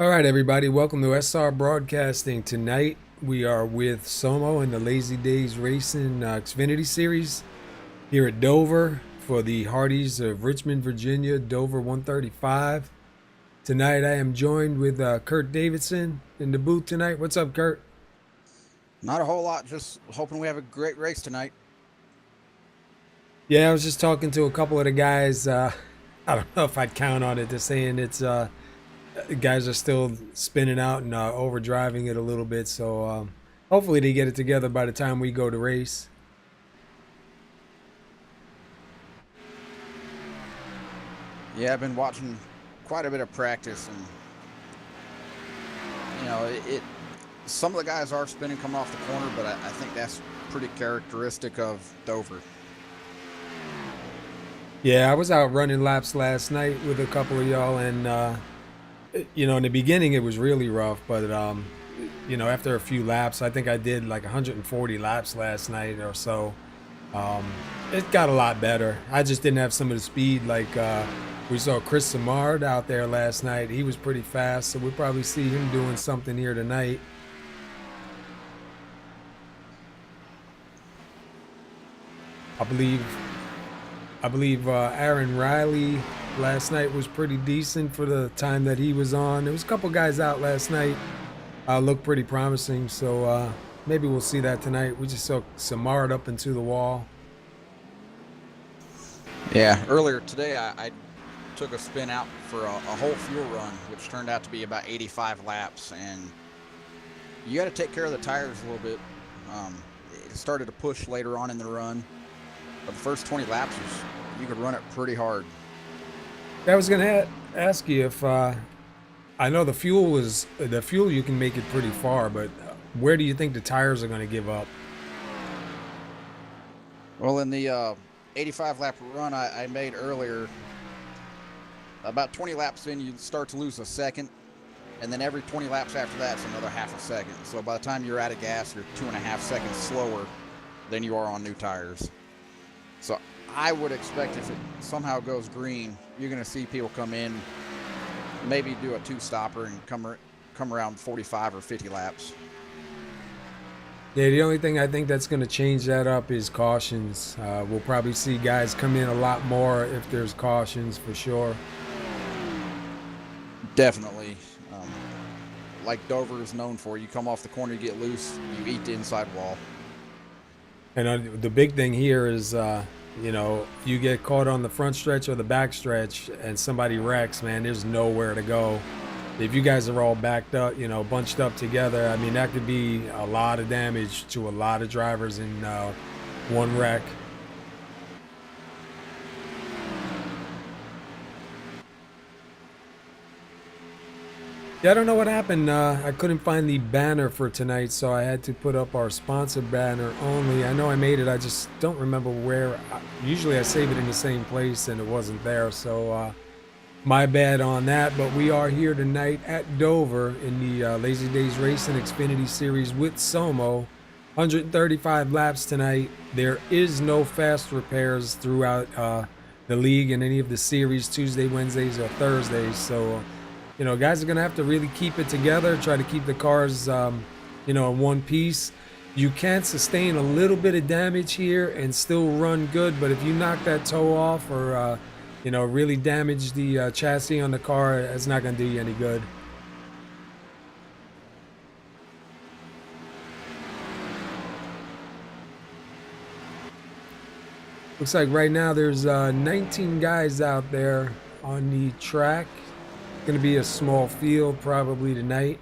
All right, everybody, welcome to SR Broadcasting. Tonight we are with Somo in the Lazy Days Racing Xfinity Series here at Dover for the HARDEES of Richmond, Virginia, Dover 135. Tonight I am joined with Kurt Davidson in the booth tonight. What's up, Kurt? Not a whole lot. Just hoping we have a great race tonight. Yeah, I was just talking to a couple of the guys. I don't know if I'd count on it. They're saying guys are still spinning out and overdriving it a little bit. So hopefully they get it together by the time we go to race. Yeah, I've been watching quite a bit of practice, and it some of the guys are spinning coming off the corner, but I think that's pretty characteristic of Dover. Yeah, I was out running laps last night with a couple of y'all, and in the beginning it was really rough, but after a few laps, I think I did like 140 laps last night or so. Um, it got a lot better. I just didn't have some of the speed like we saw Chris Samard out there last night. He was pretty fast, so we'll probably see him doing something here tonight. I believe Aaron Riley last night was pretty decent for the time that he was on. There was a couple guys out last night, looked pretty promising. So maybe we'll see that tonight. We just saw Samard up into the wall. Yeah, earlier today I took a spin out for a whole fuel run, which turned out to be about 85 laps, and you got to take care of the tires a little bit. It started to push later on in the run, but the first 20 laps you could run it pretty hard. I was gonna ask you if I know the fuel you can make it pretty far, but where do you think the tires are going to give up? Well, in the 85 lap run I made earlier, about 20 laps in, you start to lose a second, and then every 20 laps after that is another half a second. So by the time you're out of gas, you're 2.5 seconds slower than you are on new tires. So I would expect if it somehow goes green, you're going to see people come in, maybe do a two-stopper and come around 45 or 50 laps. Yeah, the only thing I think that's going to change that up is cautions. We'll probably see guys come in a lot more if there's cautions for sure. Definitely. Like Dover is known for, you come off the corner, you get loose, you eat the inside wall. And the big thing here is, you get caught on the front stretch or the back stretch and somebody wrecks, man, there's nowhere to go. If you guys are all backed up, bunched up together, I mean, that could be a lot of damage to a lot of drivers in one wreck. Yeah, I don't know what happened. I couldn't find the banner for tonight, so I had to put up our sponsor banner only. I know I made it. I just don't remember where. Usually I save it in the same place, and it wasn't there. So my bad on that. But we are here tonight at Dover in the Lazy Days Racing Xfinity Series with Somo. 135 laps tonight. There is no fast repairs throughout the league in any of the series, Tuesday, Wednesdays, or Thursdays. So guys are going to have to really keep it together, try to keep the cars, in one piece. You can sustain a little bit of damage here and still run good, but if you knock that toe off or, really damage the chassis on the car, it's not going to do you any good. Looks like right now there's 19 guys out there on the track. Going to be a small field probably tonight,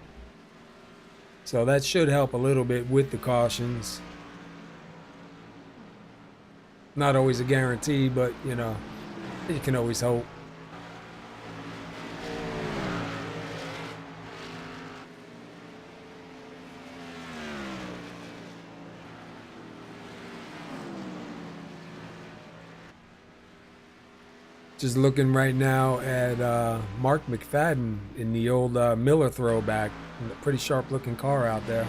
so that should help a little bit with the cautions. Not always a guarantee, but you can always hope. Just looking right now at Mark McFadden in the old Miller throwback. A pretty sharp looking car out there.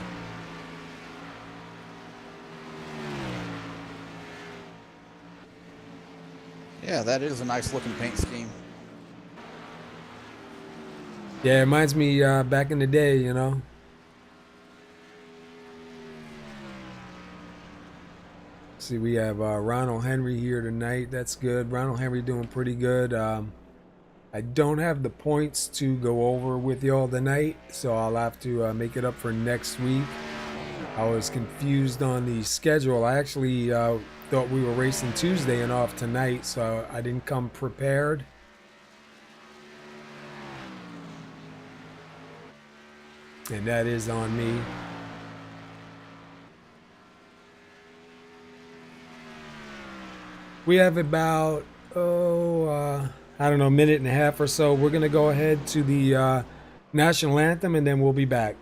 Yeah, that is a nice looking paint scheme. Yeah, it reminds me back in the day, you know. See, we have Ronald Henry here tonight. That's good. Ronald Henry doing pretty good. I don't have the points to go over with y'all tonight, so I'll have to make it up for next week. I was confused on the schedule. I actually thought we were racing Tuesday and off tonight, so I didn't come prepared. And that is on me. We have about, I don't know, a minute and a half or so. We're going to go ahead to the national anthem, and then we'll be back.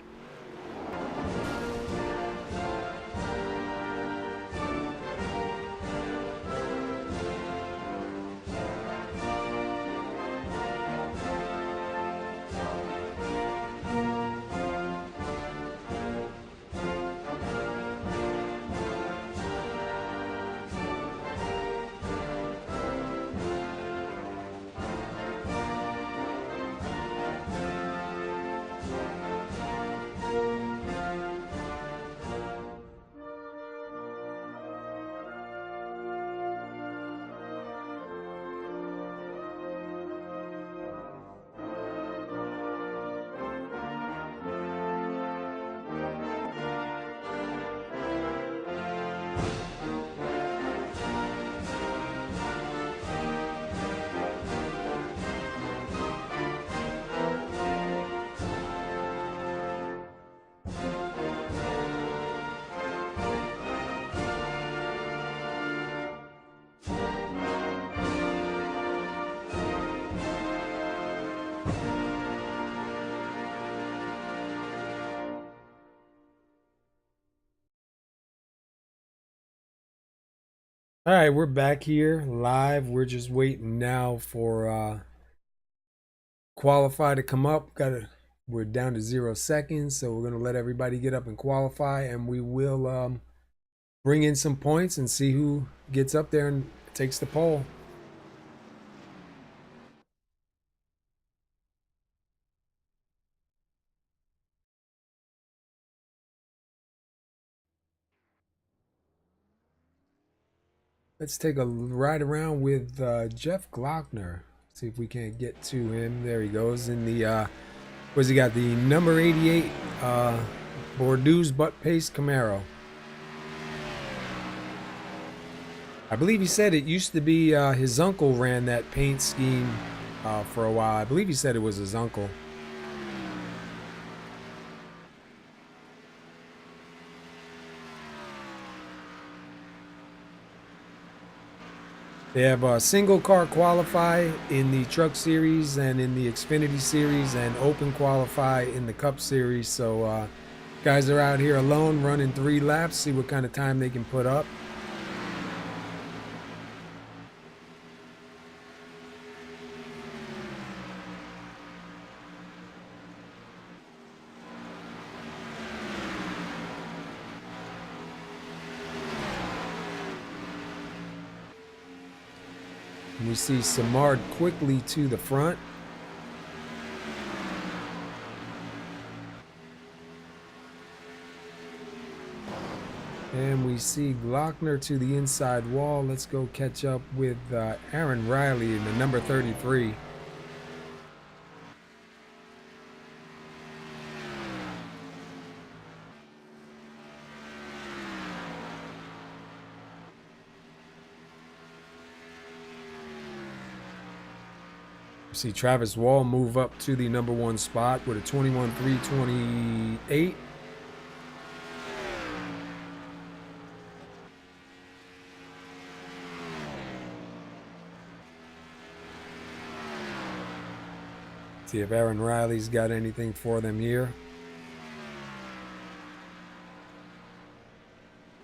All right, we're back here live. We're just waiting now for qualify to come up. We're down to 0 seconds, so we're gonna let everybody get up and qualify, and we will bring in some points and see who gets up there and takes the pole. Let's take a ride around with Jeff Glockner. See if we can't get to him. There he goes in the what's he got? The number 88 Bordeaux butt paste Camaro. I believe he said it used to be his uncle ran that paint scheme for a while. I believe he said it was his uncle. They have a single car qualify in the truck series and in the Xfinity series, and open qualify in the Cup series. So guys are out here alone running 3 laps, see what kind of time they can put up. And we see Samard quickly to the front. And we see Glockner to the inside wall. Let's go catch up with Aaron Riley in the number 33. See Travis Wall move up to the number 1 spot with a 21.328. See if Aaron Riley's got anything for them here.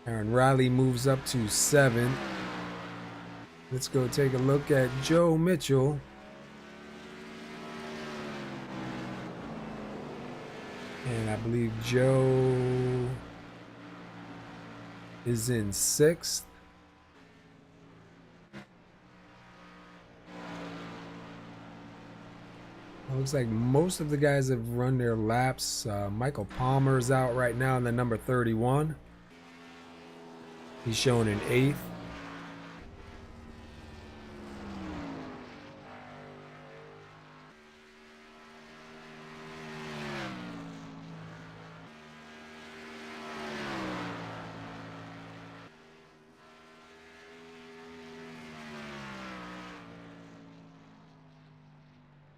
Aaron Riley moves up to 7. Let's go take a look at Joe Mitchell. And I believe Joe is in 6th. Looks like most of the guys have run their laps. Michael Palmer's out right now in the number 31. He's showing in 8th.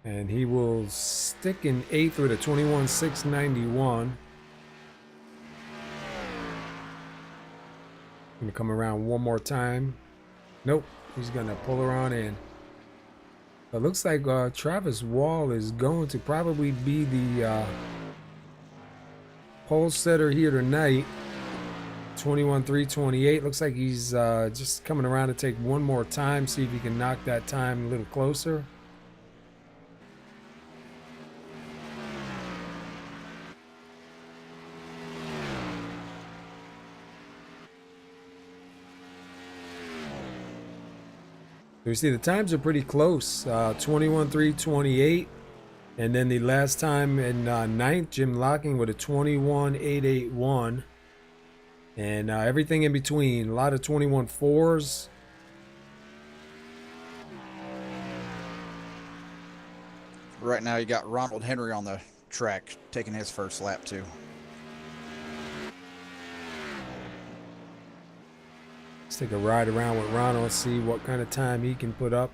And he will stick in 8th with a 21.691. Gonna come around one more time. Nope, he's gonna pull her on in. It looks like Travis Wall is going to probably be the pole setter here tonight. 21.328. Looks like he's just coming around to take one more time, see if he can knock that time a little closer. We see the times are pretty close. 21.328, and then the last time in 9th, Jim Locking with a 21.881, and everything in between. A lot of 21.4s. Right now, you got Ronald Henry on the track taking his first lap too. Let's take a ride around with Ronald, see what kind of time he can put up.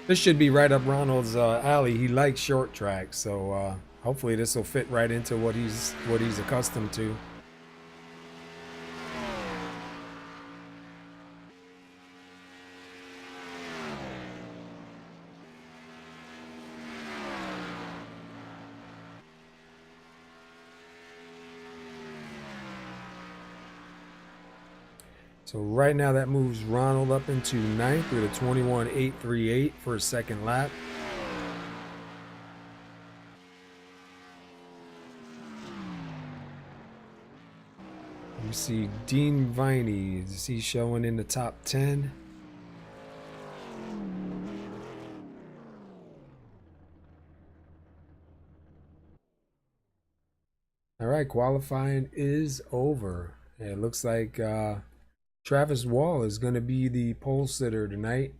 This should be right up Ronald's alley. He likes short tracks, so hopefully this will fit right into what he's accustomed to. So right now that moves Ronald up into 9th with a 21.838 for his second lap. You see Dean Viney, is he showing in the top 10? All right, qualifying is over. It looks like Travis Wall is going to be the pole sitter tonight.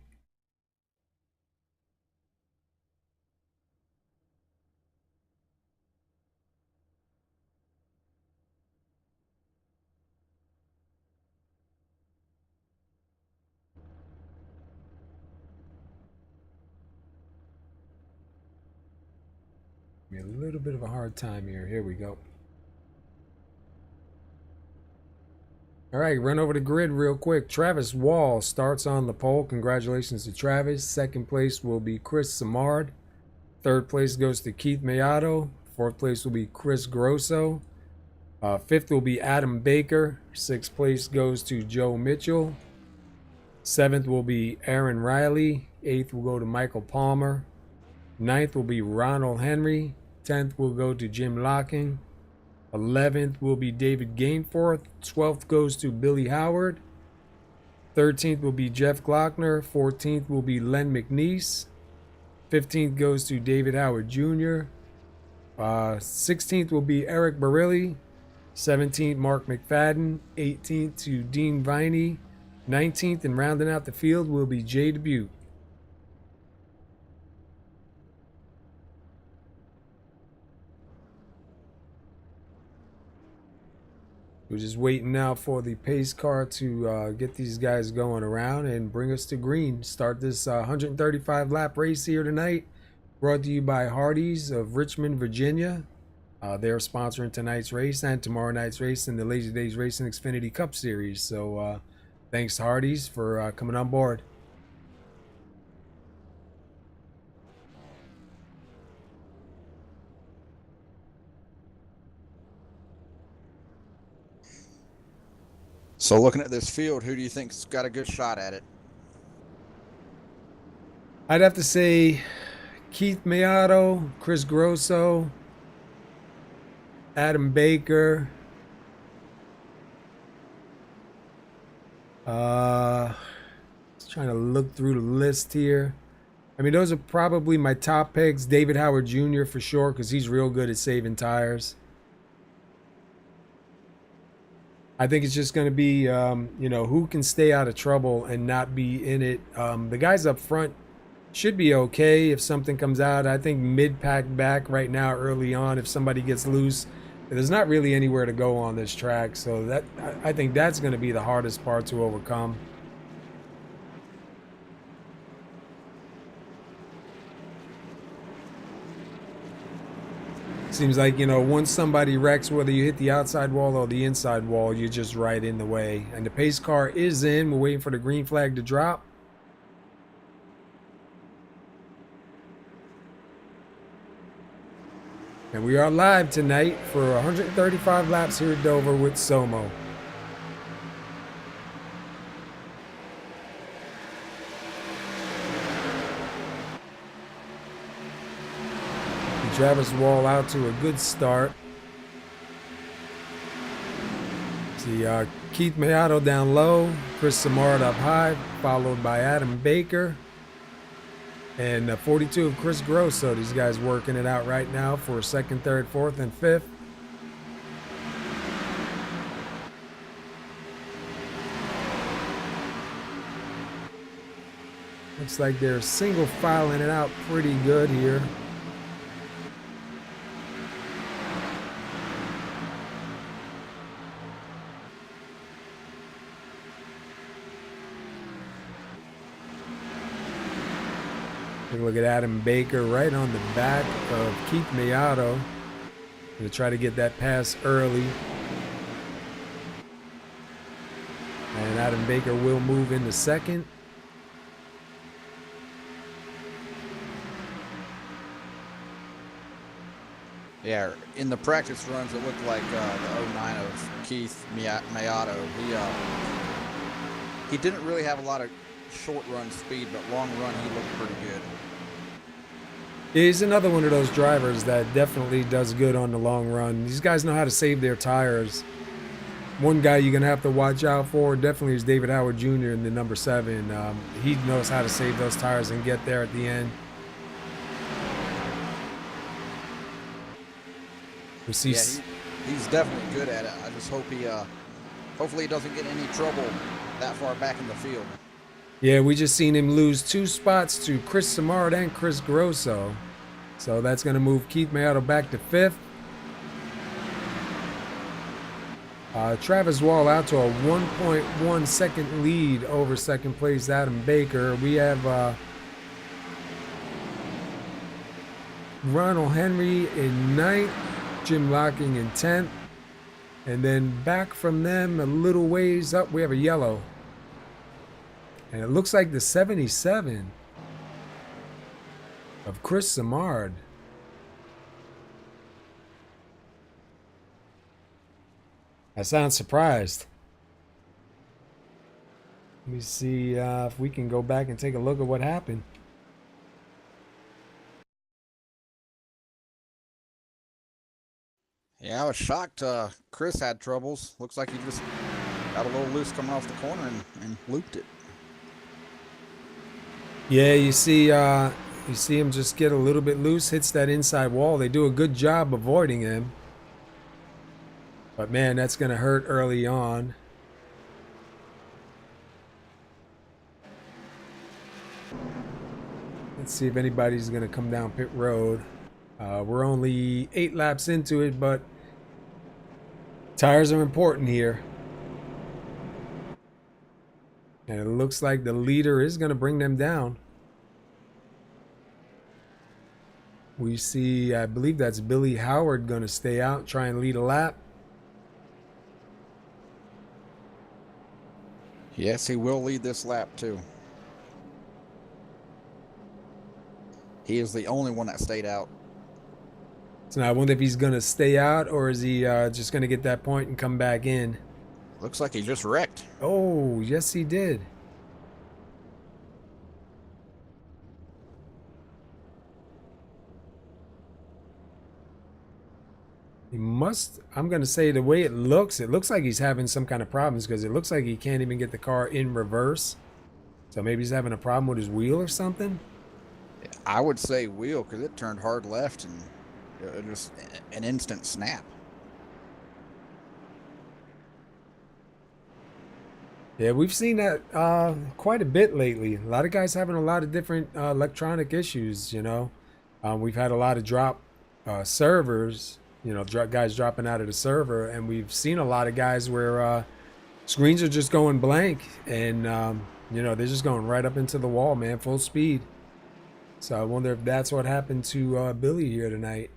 A little bit of a hard time here. Here we go. All right, run over the grid real quick. Travis Wall starts on the pole. Congratulations to Travis. Second place will be Chris Samard. Third place goes to Keith Mayato. Fourth place will be Chris Grosso. Fifth will be Adam Baker. Sixth place goes to Joe Mitchell. Seventh will be Aaron Riley. Eighth will go to Michael Palmer. Ninth will be Ronald Henry. 10th will go to Jim Locking. 11th will be David Gainforth. 12th goes to Billy Howard. 13th will be Jeff Glockner. 14th will be Len McNeese. 15th goes to David Howard Jr. 16th will be Eric Barilli. 17th, Mark McFadden. 18th to Dean Viney. 19th and rounding out the field will be Jay Dubuque. We're just waiting now for the pace car to get these guys going around and bring us to green. Start this 135 lap race here tonight. Brought to you by HARDEES of Richmond, Virginia. They're sponsoring tonight's race and tomorrow night's race in the Lazy Days Racing Xfinity Cup Series. So thanks to HARDEES for coming on board. So looking at this field, who do you think's got a good shot at it? I'd have to say Keith Mayato, Chris Grosso, Adam Baker. Just trying to look through the list here. I mean, those are probably my top picks. David Howard Jr. for sure, because he's real good at saving tires. I think it's just going to be, you know, who can stay out of trouble and not be in it. The guys up front should be okay if something comes out. I think mid-pack back right now, early on, if somebody gets loose, there's not really anywhere to go on this track. So that I think that's going to be the hardest part to overcome. Seems like, you know, once somebody wrecks, whether you hit the outside wall or the inside wall, you're just right in the way. And the pace car is in. We're waiting for the green flag to drop. And we are live tonight for 135 laps here at Dover with Somo. Travis Wall out to a good start. See Keith Mayato down low, Chris Samard up high, followed by Adam Baker. And 42 of Chris Grosso. These guys working it out right now for second, third, fourth, and fifth. Looks like they're single filing it out pretty good here. Take a look at Adam Baker right on the back of Keith Mayato. Gonna try to get that pass early. And Adam Baker will move into second. Yeah, in the practice runs, it looked like the 09 of Keith Mayato. He didn't really have a lot of short run speed, but long run he looked pretty good. He's another one of those drivers that definitely does good on the long run. These guys know how to save their tires. One guy you're gonna have to watch out for definitely is David Howard Jr. in the number 7. He knows how to save those tires and get there at the end. We see. Yeah, he's definitely good at it. I just hope hopefully he doesn't get in any trouble that far back in the field. Yeah, we just seen him lose 2 spots to Chris Samard and Chris Grosso. So that's going to move Keith Mayato back to 5th. Travis Wall out to a 1.1 second lead over second place Adam Baker. We have Ronald Henry in 9th, Jim Locking in 10th. And then back from them a little ways up, we have a yellow. And it looks like the 77 of Chris Samard. I sound surprised. Let me see if we can go back and take a look at what happened. Yeah, I was shocked. Chris had troubles. Looks like he just got a little loose coming off the corner and looped it. Yeah, you see him just get a little bit loose, hits that inside wall. They do a good job avoiding him. But man, that's going to hurt early on. Let's see if anybody's going to come down pit road. We're only 8 laps into it, but tires are important here. And it looks like the leader is going to bring them down. We see, I believe that's Billy Howard going to stay out, try and lead a lap. Yes, he will lead this lap too. He is the only one that stayed out. So now I wonder if he's going to stay out or is he just going to get that point and come back in. Looks like he just wrecked. Oh, yes he did. He must, I'm going to say the way it looks like he's having some kind of problems because it looks like he can't even get the car in reverse. So maybe he's having a problem with his wheel or something. I would say wheel because it turned hard left and it was an instant snap. Yeah, we've seen that quite a bit lately. A lot of guys having a lot of different electronic issues, you know. We've had a lot of drop servers, you know, guys dropping out of the server, and we've seen a lot of guys where screens are just going blank, and you know, they're just going right up into the wall, man, full speed. So I wonder if that's what happened to Billy here tonight.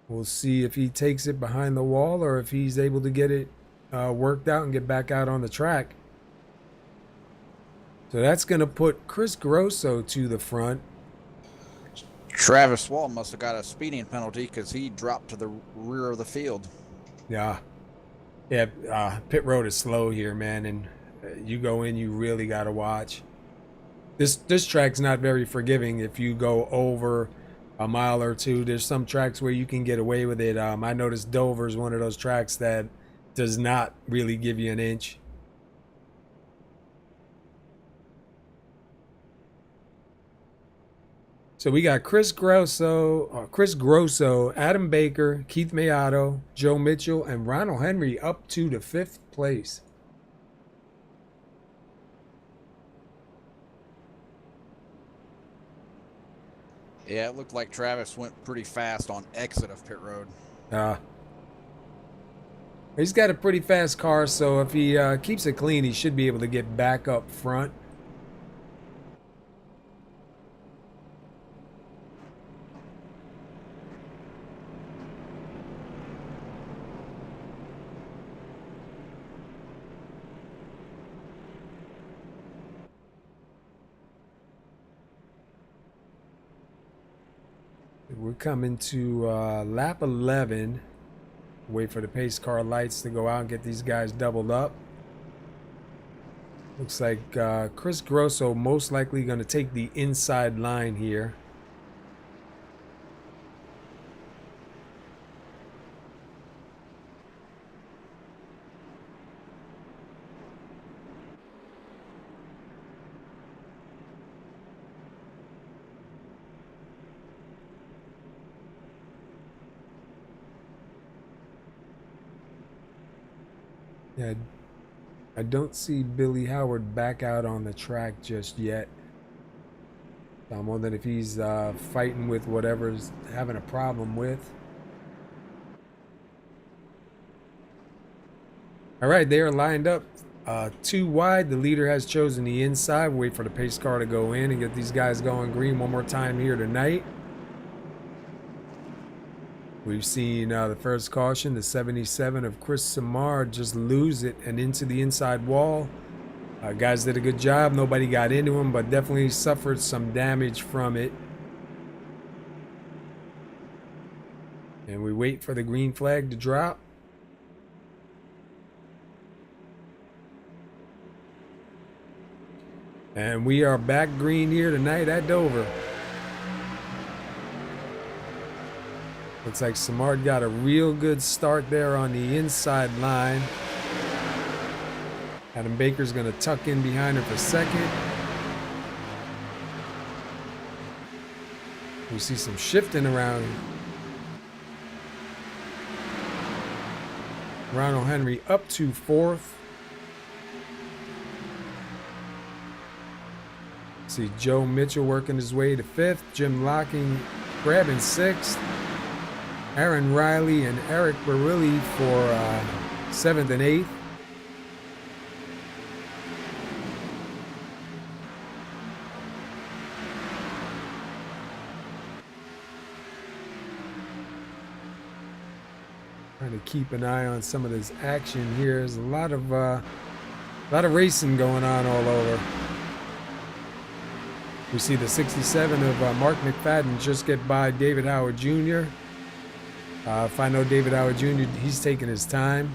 We'll see if he takes it behind the wall or if he's able to get it worked out and get back out on the track. So that's going to put Chris Grosso to the front. Travis Wall must have got a speeding penalty because he dropped to the rear of the field. Yeah. Yeah, pit road is slow here, man, and you go in, you really got to watch. This track's not very forgiving if you go over a mile or two. There's some tracks where you can get away with it. I noticed Dover is one of those tracks that does not really give you an inch. So we got Chris Grosso, Adam Baker, Keith Mayato, Joe Mitchell, and Ronald Henry up to the 5th place. Yeah, it looked like Travis went pretty fast on exit of pit road. He's got a pretty fast car, so if he keeps it clean, he should be able to get back up front. We're coming to lap 11. Wait for the pace car lights to go out and get these guys doubled up. Looks like Chris Grosso most likely going to take the inside line here. Yeah, I don't see Billy Howard back out on the track just yet. I'm wondering if he's fighting with whatever's having a problem with. All right, they are lined up 2 wide. The leader has chosen the inside. Wait for the pace car to go in and get these guys going green one more time here tonight. We've seen the first caution, the 77 of Chris Samard, just lose it and into the inside wall. Guys did a good job. Nobody got into him, but definitely suffered some damage from it. And we wait for the green flag to drop. And we are back green here tonight at Dover. Looks like Samard got a real good start there on the inside line. Adam Baker's going to tuck in behind her for second. We see some shifting around. Ronald Henry up to 4th. See Joe Mitchell working his way to 5th. Jim Locking grabbing 6th. Aaron Riley and Eric Barilli for 7th and 8th. Trying to keep an eye on some of this action here. There's a lot of racing going on all over. We see the 67 of Mark McFadden just get by David Howard Jr. If I know David Howard Jr., he's taking his time.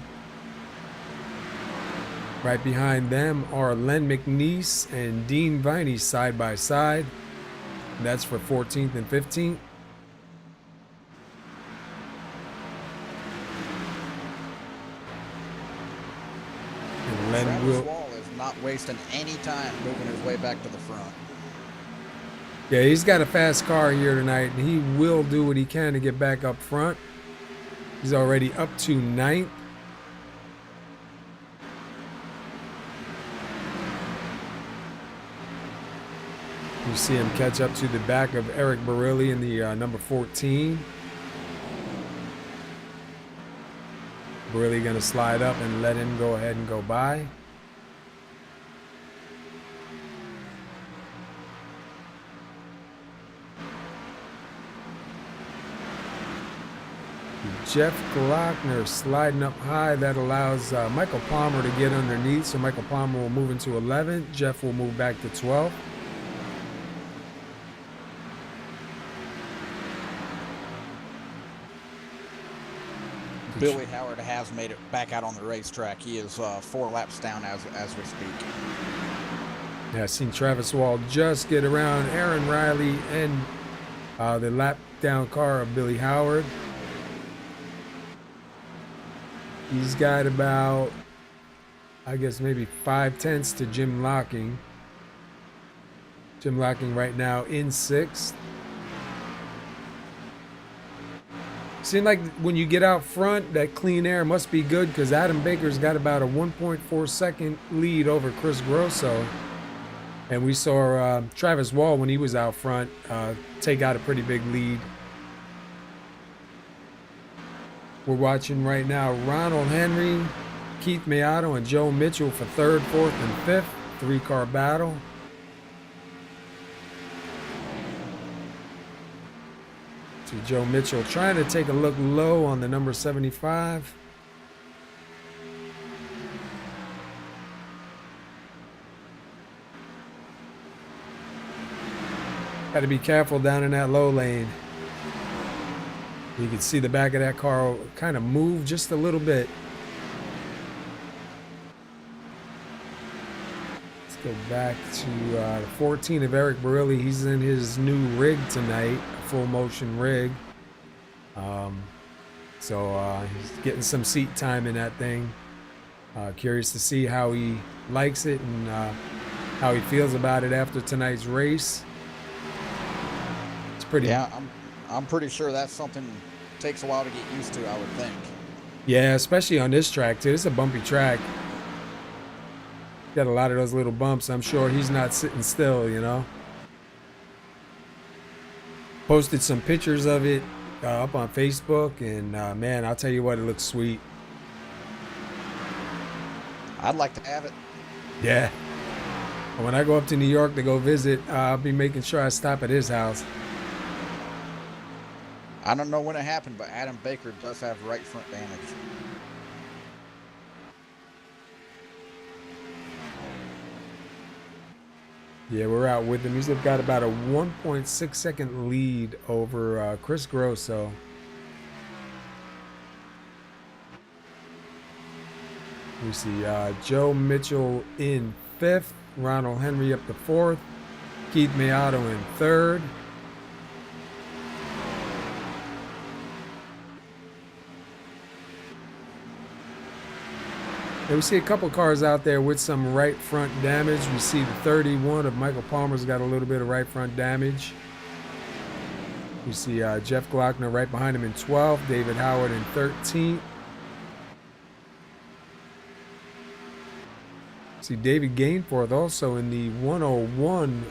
Right behind them are Len McNeese and Dean Viney side by side. That's for 14th and 15th. And Len Travis will. Wall is not wasting any time moving his way back to the front. Yeah, he's got a fast car here tonight, and he will do what he can to get back up front. He's already up to 9th. You see him catch up to the back of Eric Barilli in the number 14. Barilli going to slide up and let him go ahead and go by. Jeff Glockner sliding up high. That allows Michael Palmer to get underneath. So Michael Palmer will move into 11th. Jeff will move back to 12th. Billy Howard has made it back out on the racetrack. He is 4 laps down as we speak. Yeah, I've seen Travis Wall just get around Aaron Riley and the lap down car of Billy Howard. He's got about, I guess, maybe 5/10 to Jim Locking. Jim Locking right now in 6th. Seems like when you get out front, that clean air must be good because Adam Baker's got about a 1.4 second lead over Chris Grosso. And we saw Travis Wall, when he was out front, take out a pretty big lead. We're watching right now Ronald Henry, Keith Meato, and Joe Mitchell for 3rd, 4th, and 5th. 3-car battle. See Joe Mitchell trying to take a look low on the number 75. Got to be careful down in that low lane. You can see the back of that car kind of move just a little bit. Let's go back to the 14 of Eric Barilli. He's in his new rig tonight, a full motion rig. So he's getting some seat time in that thing. Curious to see how he likes it and how he feels about it after tonight's race. It's pretty. Yeah, I'm pretty sure that's something takes a while to get used to, I would think. Yeah, especially on this track too. It's a bumpy track. Got a lot of those little bumps. I'm sure he's not sitting still, you know. Posted some pictures of it up on Facebook, and man, I'll tell you what, it looks sweet. I'd like to have it. Yeah. When I go up to New York to go visit, I'll be making sure I stop at his house. I don't know when it happened, but Adam Baker does have right front damage. Yeah, we're out with him. He's got about a 1.6 second lead over Chris Grosso. We see Joe Mitchell in 5th, Ronald Henry up to 4th, Keith Meato in 3rd. And we see a couple cars out there with some right front damage. We see the 31 of Michael Palmer's got a little bit of right front damage. We see Jeff Glockner right behind him in 12th, David Howard in 13th. See David Gainforth also in the 101,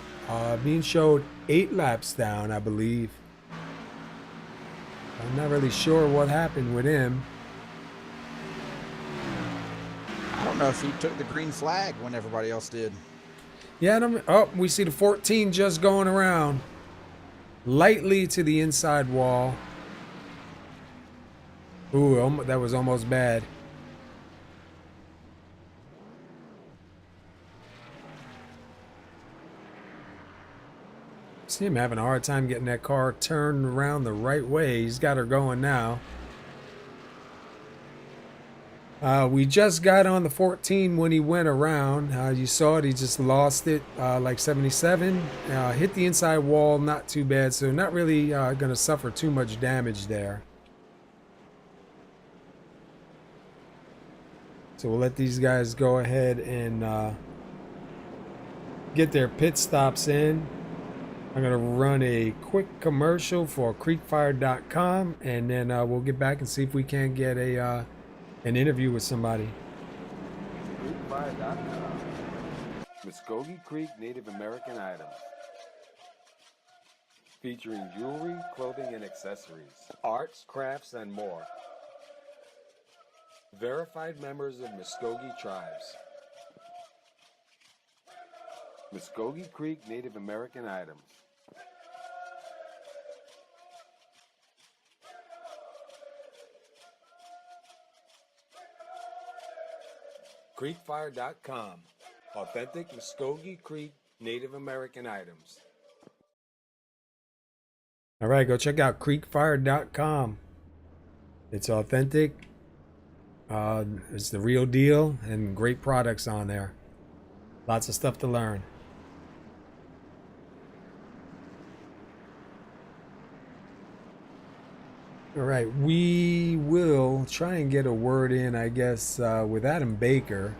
being showed 8 laps down, I believe. I'm not really sure what happened with him. I don't know if he took the green flag when everybody else did. Yeah, oh, we see the 14 just going around. Lightly to the inside wall. Ooh, that was almost bad. See him having a hard time getting that car turned around the right way. He's got her going now. We just got on the 14 when he went around. You saw it, he just lost it like 77. Hit the inside wall, not too bad, so not really going to suffer too much damage there. So we'll let these guys go ahead and get their pit stops in. I'm going to run a quick commercial for creekfire.com, and then we'll get back and see if we can get an interview with somebody. Creekfire.com. Muskogee Creek Native American items. Featuring jewelry, clothing, and accessories, arts, crafts, and more. Verified members of Muskogee tribes. Muskogee Creek Native American items. Creekfire.com. Authentic Muskogee Creek Native American items. All right, go check out creekfire.com. It's authentic. It's the real deal and great products on there. Lots of stuff to learn. All right, we will try and get a word in, I guess, with Adam Baker.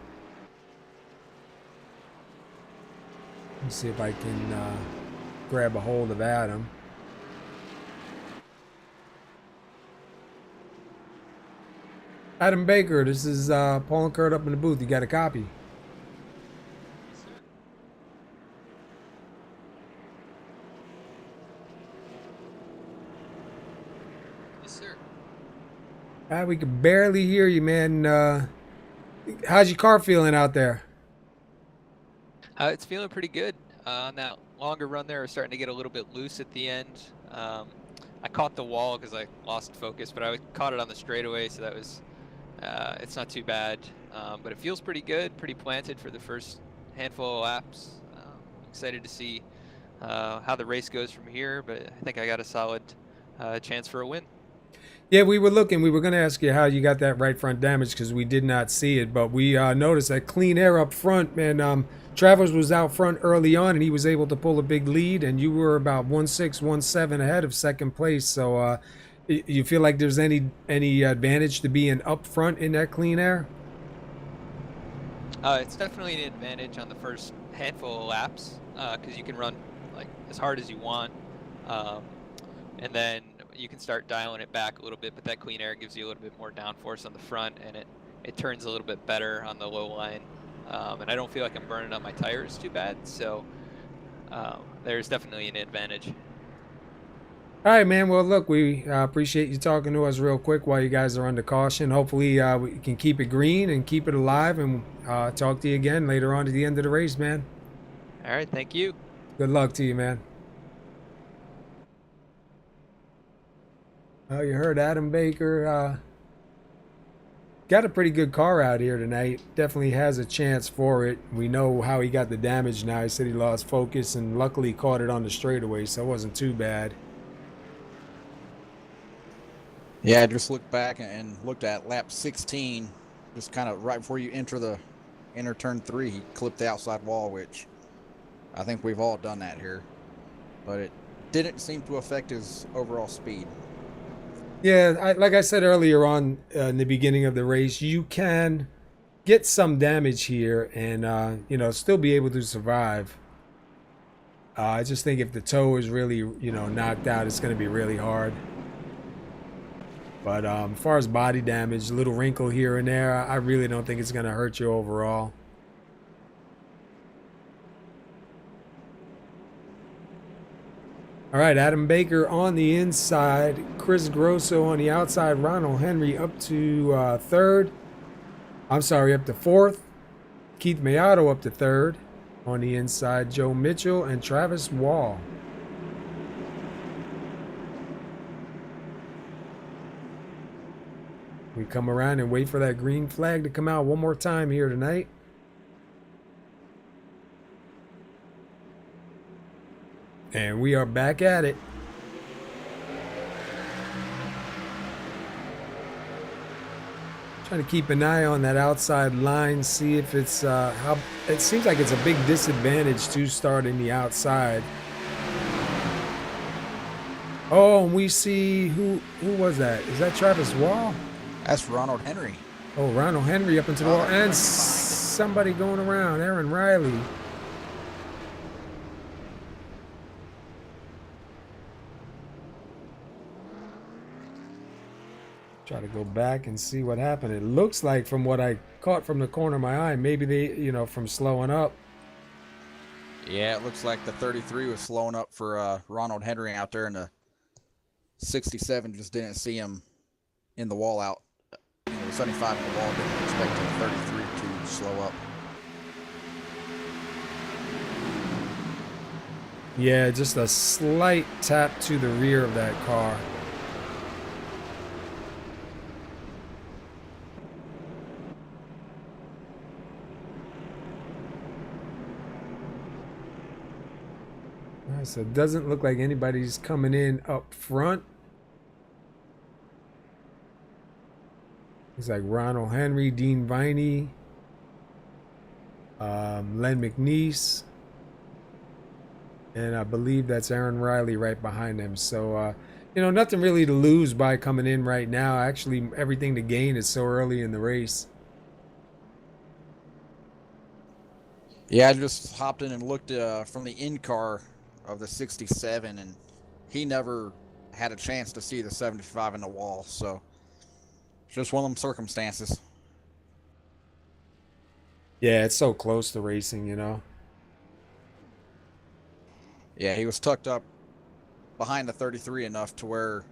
Let's see if I can grab a hold of Adam. Adam Baker, this is Paul and Kurt up in the booth. You got a copy? Yes, sir. We can barely hear you, man. How's your car feeling out there? It's feeling pretty good. On that longer run there, I was starting to get a little bit loose at the end. I caught the wall because I lost focus, but I caught it on the straightaway, so that was, it's not too bad. But it feels pretty good, pretty planted for the first handful of laps. Excited to see how the race goes from here, but I think I got a solid chance for a win. Yeah, we were looking. We were going to ask you how you got that right front damage because we did not see it, but we noticed that clean air up front, man. Travers was out front early on, and he was able to pull a big lead, and you were about 1.6, 1.7 ahead of second place. So you feel like there's any advantage to being up front in that clean air? It's definitely an advantage on the first handful of laps because you can run like as hard as you want, and then you can start dialing it back a little bit, but that clean air gives you a little bit more downforce on the front, and it turns a little bit better on the low line. And I don't feel like I'm burning up my tires too bad, so there's definitely an advantage. All right, man. Well, look, we appreciate you talking to us real quick while you guys are under caution. Hopefully we can keep it green and keep it alive, and talk to you again later on at the end of the race, man. All right, thank you. Good luck to you, man. Oh, you heard Adam Baker. Got a pretty good car out here tonight. Definitely has a chance for it. We know how he got the damage now. He said he lost focus and luckily caught it on the straightaway, so it wasn't too bad. Yeah, I just looked back and looked at lap 16, just kind of right before you enter turn 3, he clipped the outside wall, which I think we've all done that here. But it didn't seem to affect his overall speed. Yeah, like I said earlier on in the beginning of the race, you can get some damage here and, still be able to survive. I just think if the toe is really, knocked out, it's going to be really hard. But as far as body damage, a little wrinkle here and there, I really don't think it's going to hurt you overall. All right, Adam Baker on the inside, Chris Grosso on the outside, Ronald Henry up to third. I'm sorry, up to fourth. Keith Mayato up to third. On the inside, Joe Mitchell and Travis Wall. We come around and wait for that green flag to come out one more time here tonight. And we are back at it. Trying to keep an eye on that outside line, see if it's how it seems like it's a big disadvantage to start in the outside. Oh, and we see who was that? Is that Travis Wall? That's Ronald Henry. Oh, Ronald Henry up into the wall, and somebody going around, Aaron Riley. Try to go back and see what happened. It looks like, from what I caught from the corner of my eye, maybe they, from slowing up. Yeah, it looks like the 33 was slowing up for Ronald Henry out there, and the 67 just didn't see him in the wall out. The 75 in the wall didn't expect the 33 to slow up. Yeah, just a slight tap to the rear of that car. All right, so it doesn't look like anybody's coming in up front. It's like Ronald Henry, Dean Viney, Len McNeese, and I believe that's Aaron Riley right behind him. So, nothing really to lose by coming in right now. Actually, everything to gain is so early in the race. Yeah, I just hopped in and looked from the in-car of the 67, and he never had a chance to see the 75 in the wall. So, it's just one of them circumstances. Yeah, it's so close to racing, Yeah, he was tucked up behind the 33 enough to where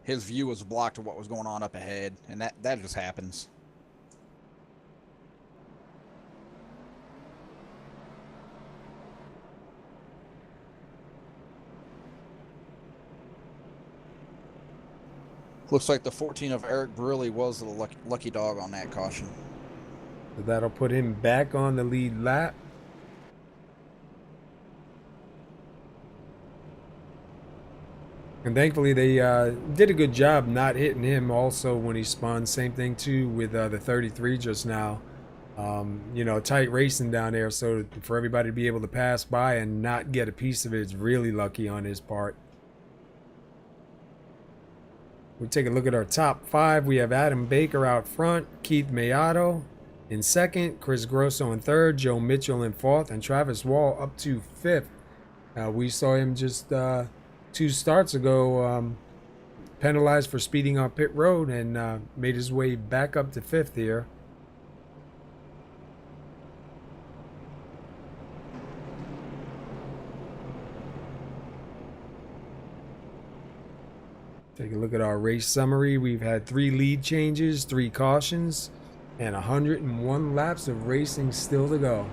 his view was blocked to what was going on up ahead, and that just happens. Looks like the 14 of Eric Briley was the lucky dog on that caution. So that'll put him back on the lead lap. And thankfully they did a good job not hitting him also when he spun. Same thing too with the 33 just now. Tight racing down there, so for everybody to be able to pass by and not get a piece of it is really lucky on his part. We take a look at our top 5. We have Adam Baker out front, Keith Mayato in second, Chris Grosso in third, Joe Mitchell in fourth, and Travis Wall up to 5th. We saw him just 2 starts ago penalized for speeding on pit road, and made his way back up to 5th here. Take a look at our race summary. We've had 3 lead changes, 3 cautions, and 101 laps of racing still to go.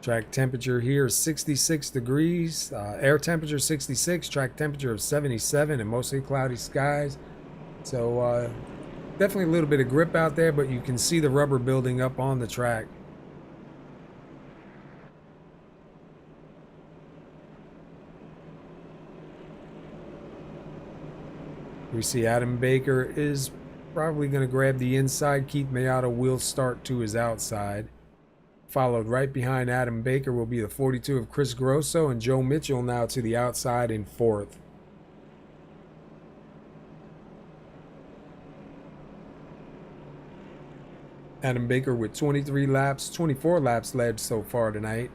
Track temperature here is 66 degrees, air temperature 66, track temperature of 77, and mostly cloudy skies. So definitely a little bit of grip out there, but you can see the rubber building up on the track. We see Adam Baker is probably going to grab the inside. Keith Mayato will start to his outside. Followed right behind Adam Baker will be the 42 of Chris Grosso, and Joe Mitchell now to the outside in 4th. Adam Baker with 24 laps led so far tonight.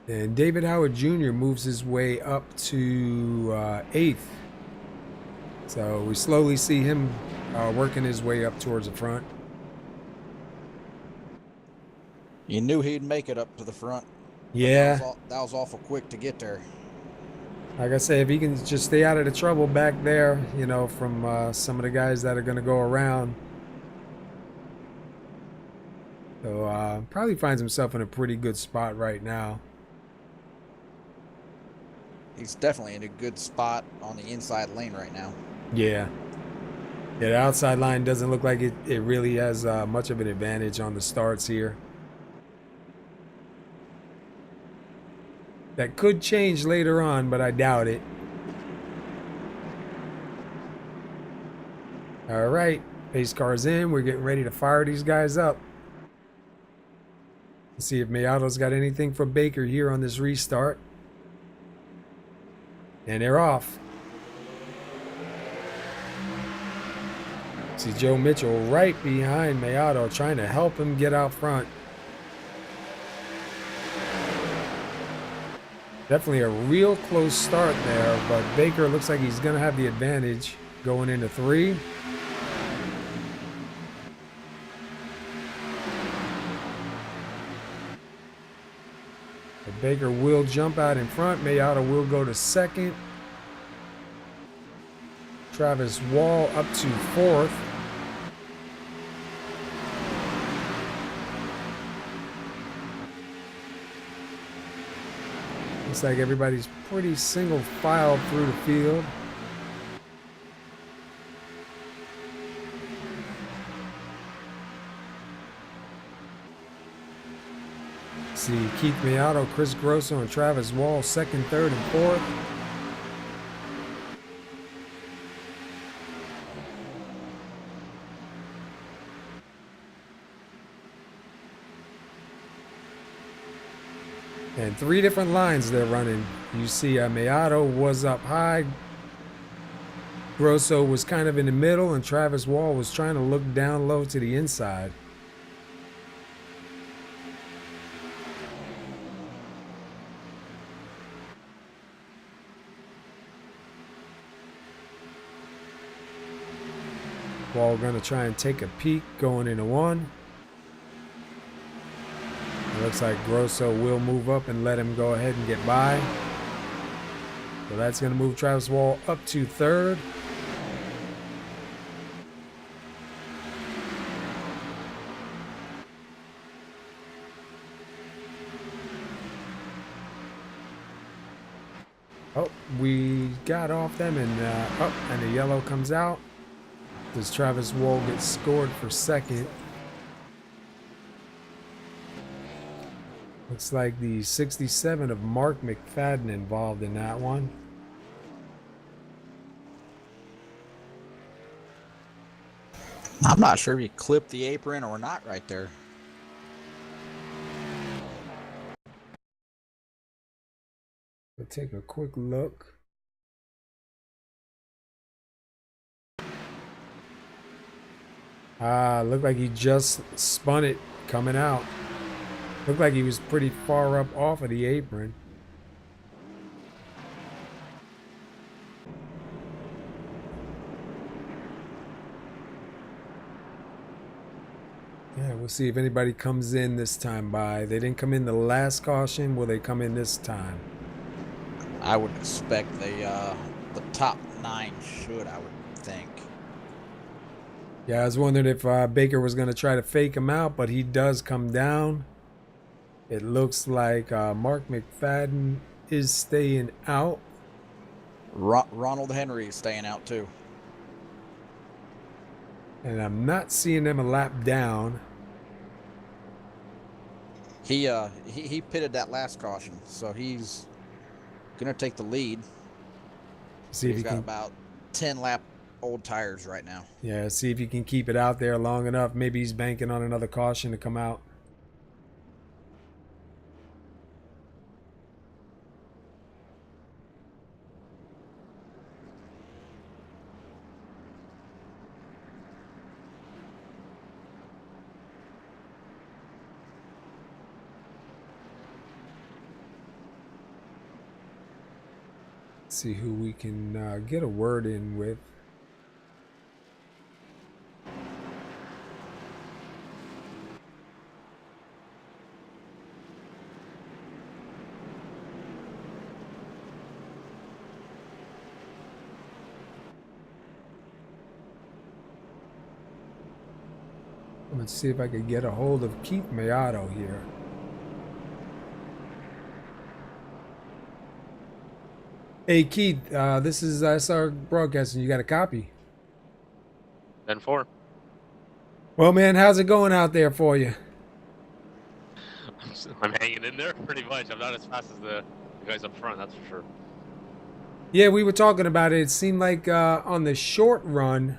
And David Howard Jr. moves his way up to 8th. So we slowly see him working his way up towards the front. You knew he'd make it up to the front. Yeah. That was awful quick to get there. Like I say, if he can just stay out of the trouble back there, from some of the guys that are going to go around. So probably finds himself in a pretty good spot right now. He's definitely in a good spot on the inside lane right now. Yeah. Yeah, the outside line doesn't look like it really has much of an advantage on the starts here. That could change later on, but I doubt it. All right, pace car's in. We're getting ready to fire these guys up. Let's see if Mayato's got anything for Baker here on this restart. And they're off. See Joe Mitchell right behind Mayato, trying to help him get out front. Definitely a real close start there, but Baker looks like he's going to have the advantage going into 3. But Baker will jump out in front. Mayato will go to 2nd. Travis Wall up to 4th. Looks like everybody's pretty single file through the field. See Keith Mayato, Chris Grosso, and Travis Wall 2nd, 3rd, and 4th. And 3 different lines they're running. You see Mayato was up high. Grosso was kind of in the middle, and Travis Wall was trying to look down low to the inside. Wall gonna try and take a peek going into 1. It looks like Grosso will move up and let him go ahead and get by. So that's going to move Travis Wall up to 3rd. Oh, we got off them, and and the yellow comes out. Does Travis Wall get scored for 2nd? Looks like the 67 of Mark McFadden involved in that one. I'm not sure if he clipped the apron or not right there. We'll take a quick look. Looked like he just spun it coming out. Looked like he was pretty far up off of the apron. Yeah, we'll see if anybody comes in this time by. They didn't come in the last caution. Will they come in this time? I would expect the top 9 should, I would think. Yeah, I was wondering if Baker was going to try to fake him out, but he does come down. It looks like Mark McFadden is staying out. Ronald Henry is staying out too. And I'm not seeing them a lap down. He pitted that last caution, so he's gonna take the lead. See if he's he got can, about 10 lap old tires right now. yeah, see if he can keep it out there long enough. Maybe he's banking on another caution to come out. See who we can get a word in with. Let's see if I could get a hold of Keith Mayato here. Hey Keith, this is SR Broadcasting. You got a copy? 10-4. Well, man, how's it going out there for you? I'm hanging in there pretty much. I'm not as fast as the guys up front, that's for sure. Yeah, we were talking about it. It seemed like on the short run,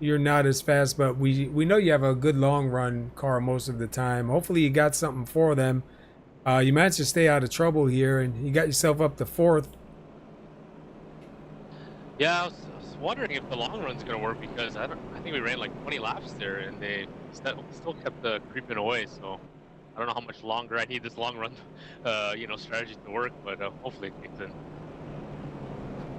you're not as fast, but we know you have a good long run car most of the time. Hopefully you got something for them. You managed to stay out of trouble here, and you got yourself up to 4th. Yeah, I was wondering if the long run's gonna work because I think we ran like 20 laps there and they still kept creeping away. So I don't know how much longer I need this long run, strategy to work, but hopefully it kicks in.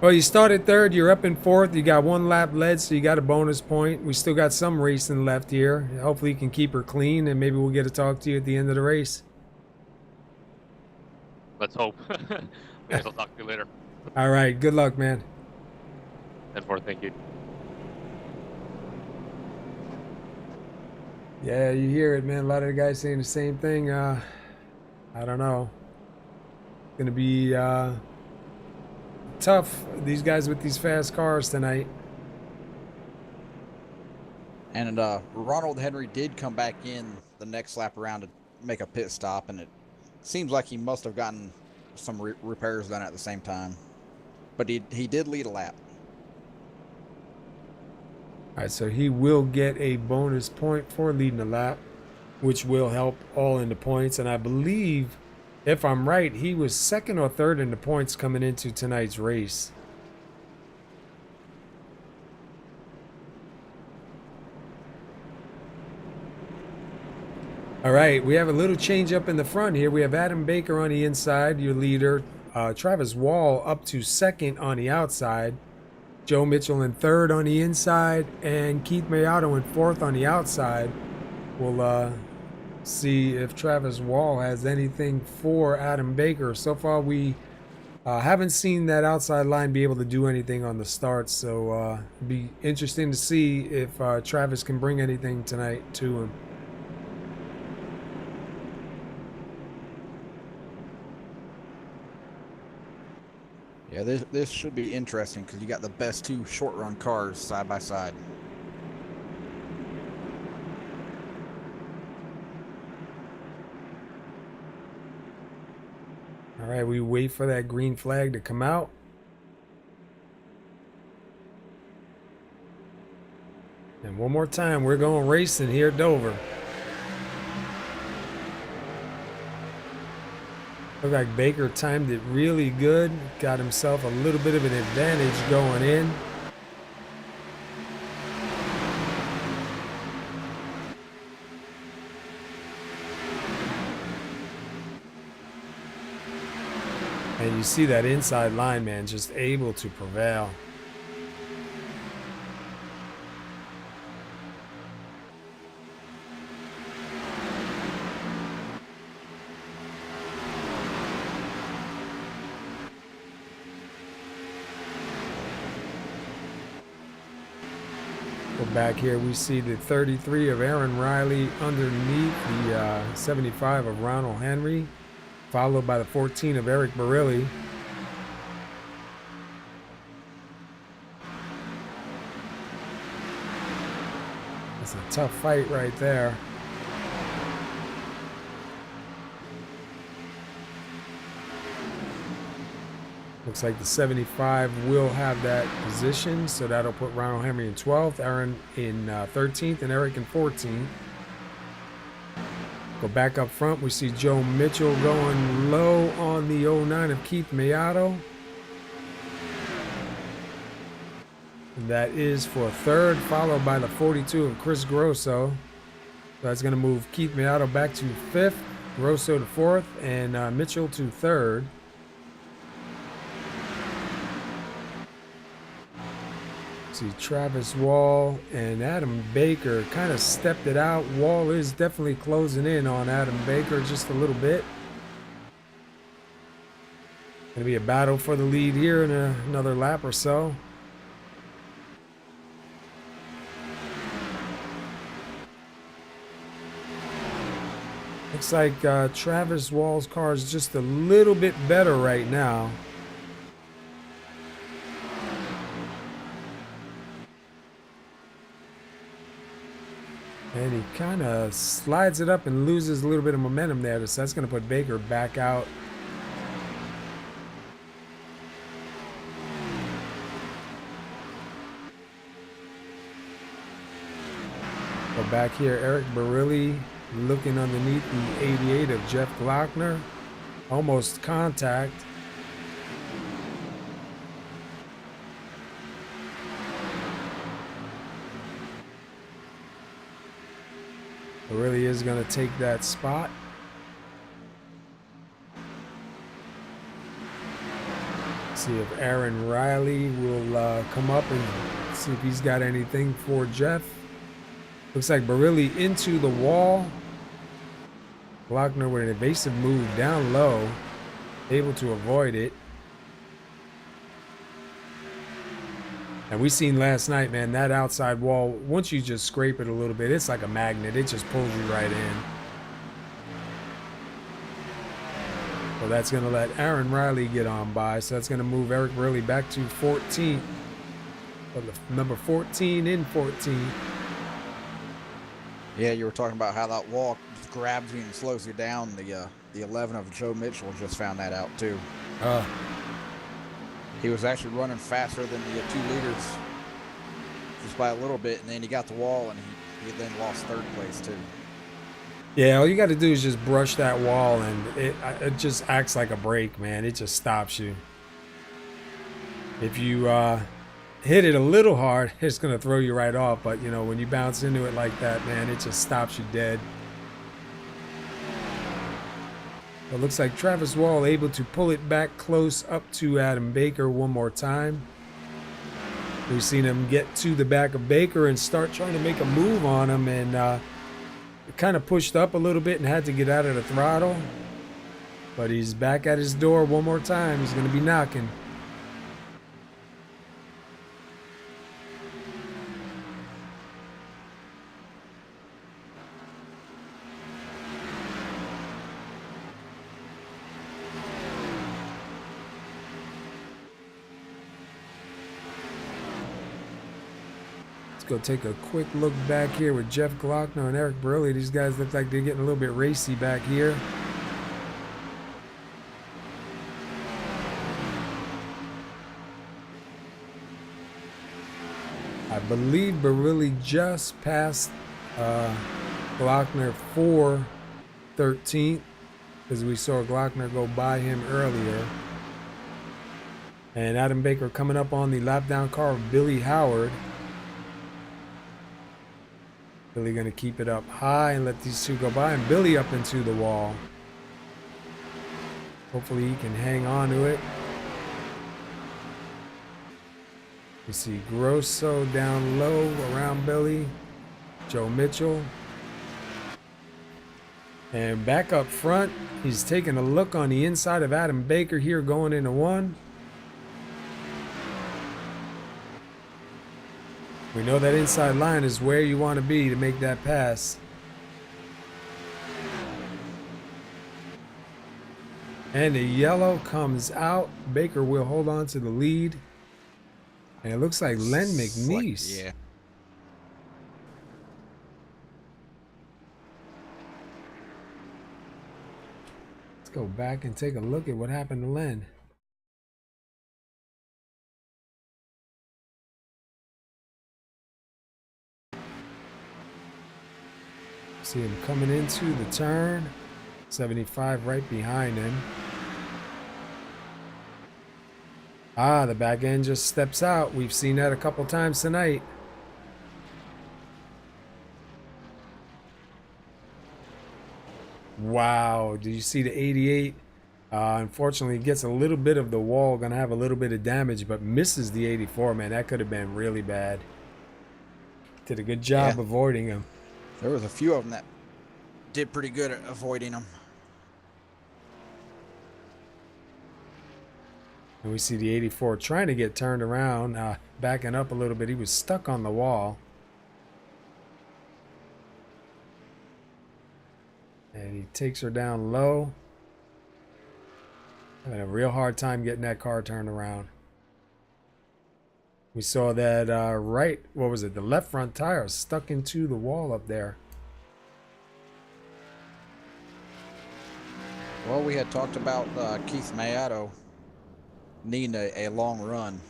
Well, you started third, you're up in fourth, you got 1 lap led, so you got a bonus point. We still got some racing left here. Hopefully you can keep her clean, and maybe we'll get to talk to you at the end of the race. Let's hope. I guess I'll talk to you later. All right, good luck, man. 10-4, thank you. Yeah, you hear it, man. A lot of the guys saying the same thing. I don't know. It's gonna be tough. These guys with these fast cars tonight. And Ronald Henry did come back in the next lap around to make a pit stop, and it seems like he must have gotten some repairs done at the same time. But he did lead a lap. All right, so he will get a bonus point for leading a lap, which will help all in the points. And I believe, if I'm right, he was second or third in the points coming into tonight's race. All right, we have a little change up in the front here. We have Adam Baker on the inside, your leader. Travis Wall up to second on the outside. Joe Mitchell in third on the inside. And Keith Mayato in fourth on the outside. We'll see if Travis Wall has anything for Adam Baker. So far, we haven't seen that outside line be able to do anything on the start. So it'll be interesting to see if Travis can bring anything tonight to him. Yeah, this should be interesting because you got the best 2 short run cars side by side. All right, we wait for that green flag to come out. And one more time, we're going racing here at Dover. Looked like Baker timed it really good. Got himself a little bit of an advantage going in. And you see that inside line, man, just able to prevail. Back here we see the 33 of Aaron Riley underneath the 75 of Ronald Henry, followed by the 14 of Eric Barilli. That's a tough fight right there. Looks like the 75 will have that position, so that'll put Ronald Henry in 12th, Aaron in 13th, and Eric in 14th. Go back up front, we see Joe Mitchell going low on the 09 of Keith Mayato. And that is for third, followed by the 42 of Chris Grosso. That's going to move Keith Mayato back to fifth, Grosso to fourth, and Mitchell to third. See Travis Wall and Adam Baker kind of stepped it out. Wall is definitely closing in on Adam Baker just a little bit. Gonna be a battle for the lead here in another lap or so. Looks like Travis Wall's car is just a little bit better right now. And he kind of slides it up and loses a little bit of momentum there. So that's going to put Baker back out. Go back here, Eric Barilli looking underneath the 88 of Jeff Glockner. Almost contact. It really is going to take that spot. See if Aaron Riley will come up and see if he's got anything for Jeff. Looks like Barilli into the wall. Glockner with an evasive move down low, able to avoid it. And we seen last night, man, that outside wall, once you just scrape it a little bit, it's like a magnet. It just pulls you right in. So that's going to let Aaron Riley get on by. So that's going to move Eric Barilli back to 14. So number 14 in 14. Yeah, you were talking about how that wall just grabs you and slows you down. The 11 of Joe Mitchell just found that out too. He was actually running faster than the 2 leaders just by a little bit, and then he got the wall, and he then lost 3rd place too. Yeah, all you got to do is just brush that wall, and it just acts like a brake, man. It just stops you. If you hit it a little hard, it's going to throw you right off. But, you know, when you bounce into it like that, man, it just stops you dead. It looks like Travis Wall able to pull it back close up to Adam Baker one more time. We've seen him get to the back of Baker and start trying to make a move on him, and kind of pushed up a little bit and had to get out of the throttle. But he's back at his door one more time. He's going to be knocking. Go take a quick look back here with Jeff Glockner and Eric Barilli. These guys look like they're getting a little bit racy back here. I believe Barilli just passed Glockner for 13th, because we saw Glockner go by him earlier. And Adam Baker coming up on the lap down car of Billy Howard. Billy going to keep it up high and let these two go by, and Billy up into the wall. Hopefully he can hang on to it. You see Grosso down low around Billy. Joe Mitchell. And back up front, he's taking a look on the inside of Adam Baker here going into 1. We know that inside line is where you want to be to make that pass. And the yellow comes out. Baker will hold on to the lead. And it looks like Len McNeese. Yeah. Let's go back and take a look at what happened to Len. See him coming into the turn. 75 right behind him. The back end just steps out. We've seen that a couple times tonight. Wow, do you see the 88? Unfortunately, gets a little bit of the wall, gonna have a little bit of damage, but misses the 84, man. That could have been really bad. Did a good job avoiding him. There was a few of them that did pretty good at avoiding them. And we see the 84 trying to get turned around, backing up a little bit. He was stuck on the wall. And he takes her down low. Having a real hard time getting that car turned around. We saw that the left front tire stuck into the wall up there. Well, we had talked about Keith Mayato needing a long run,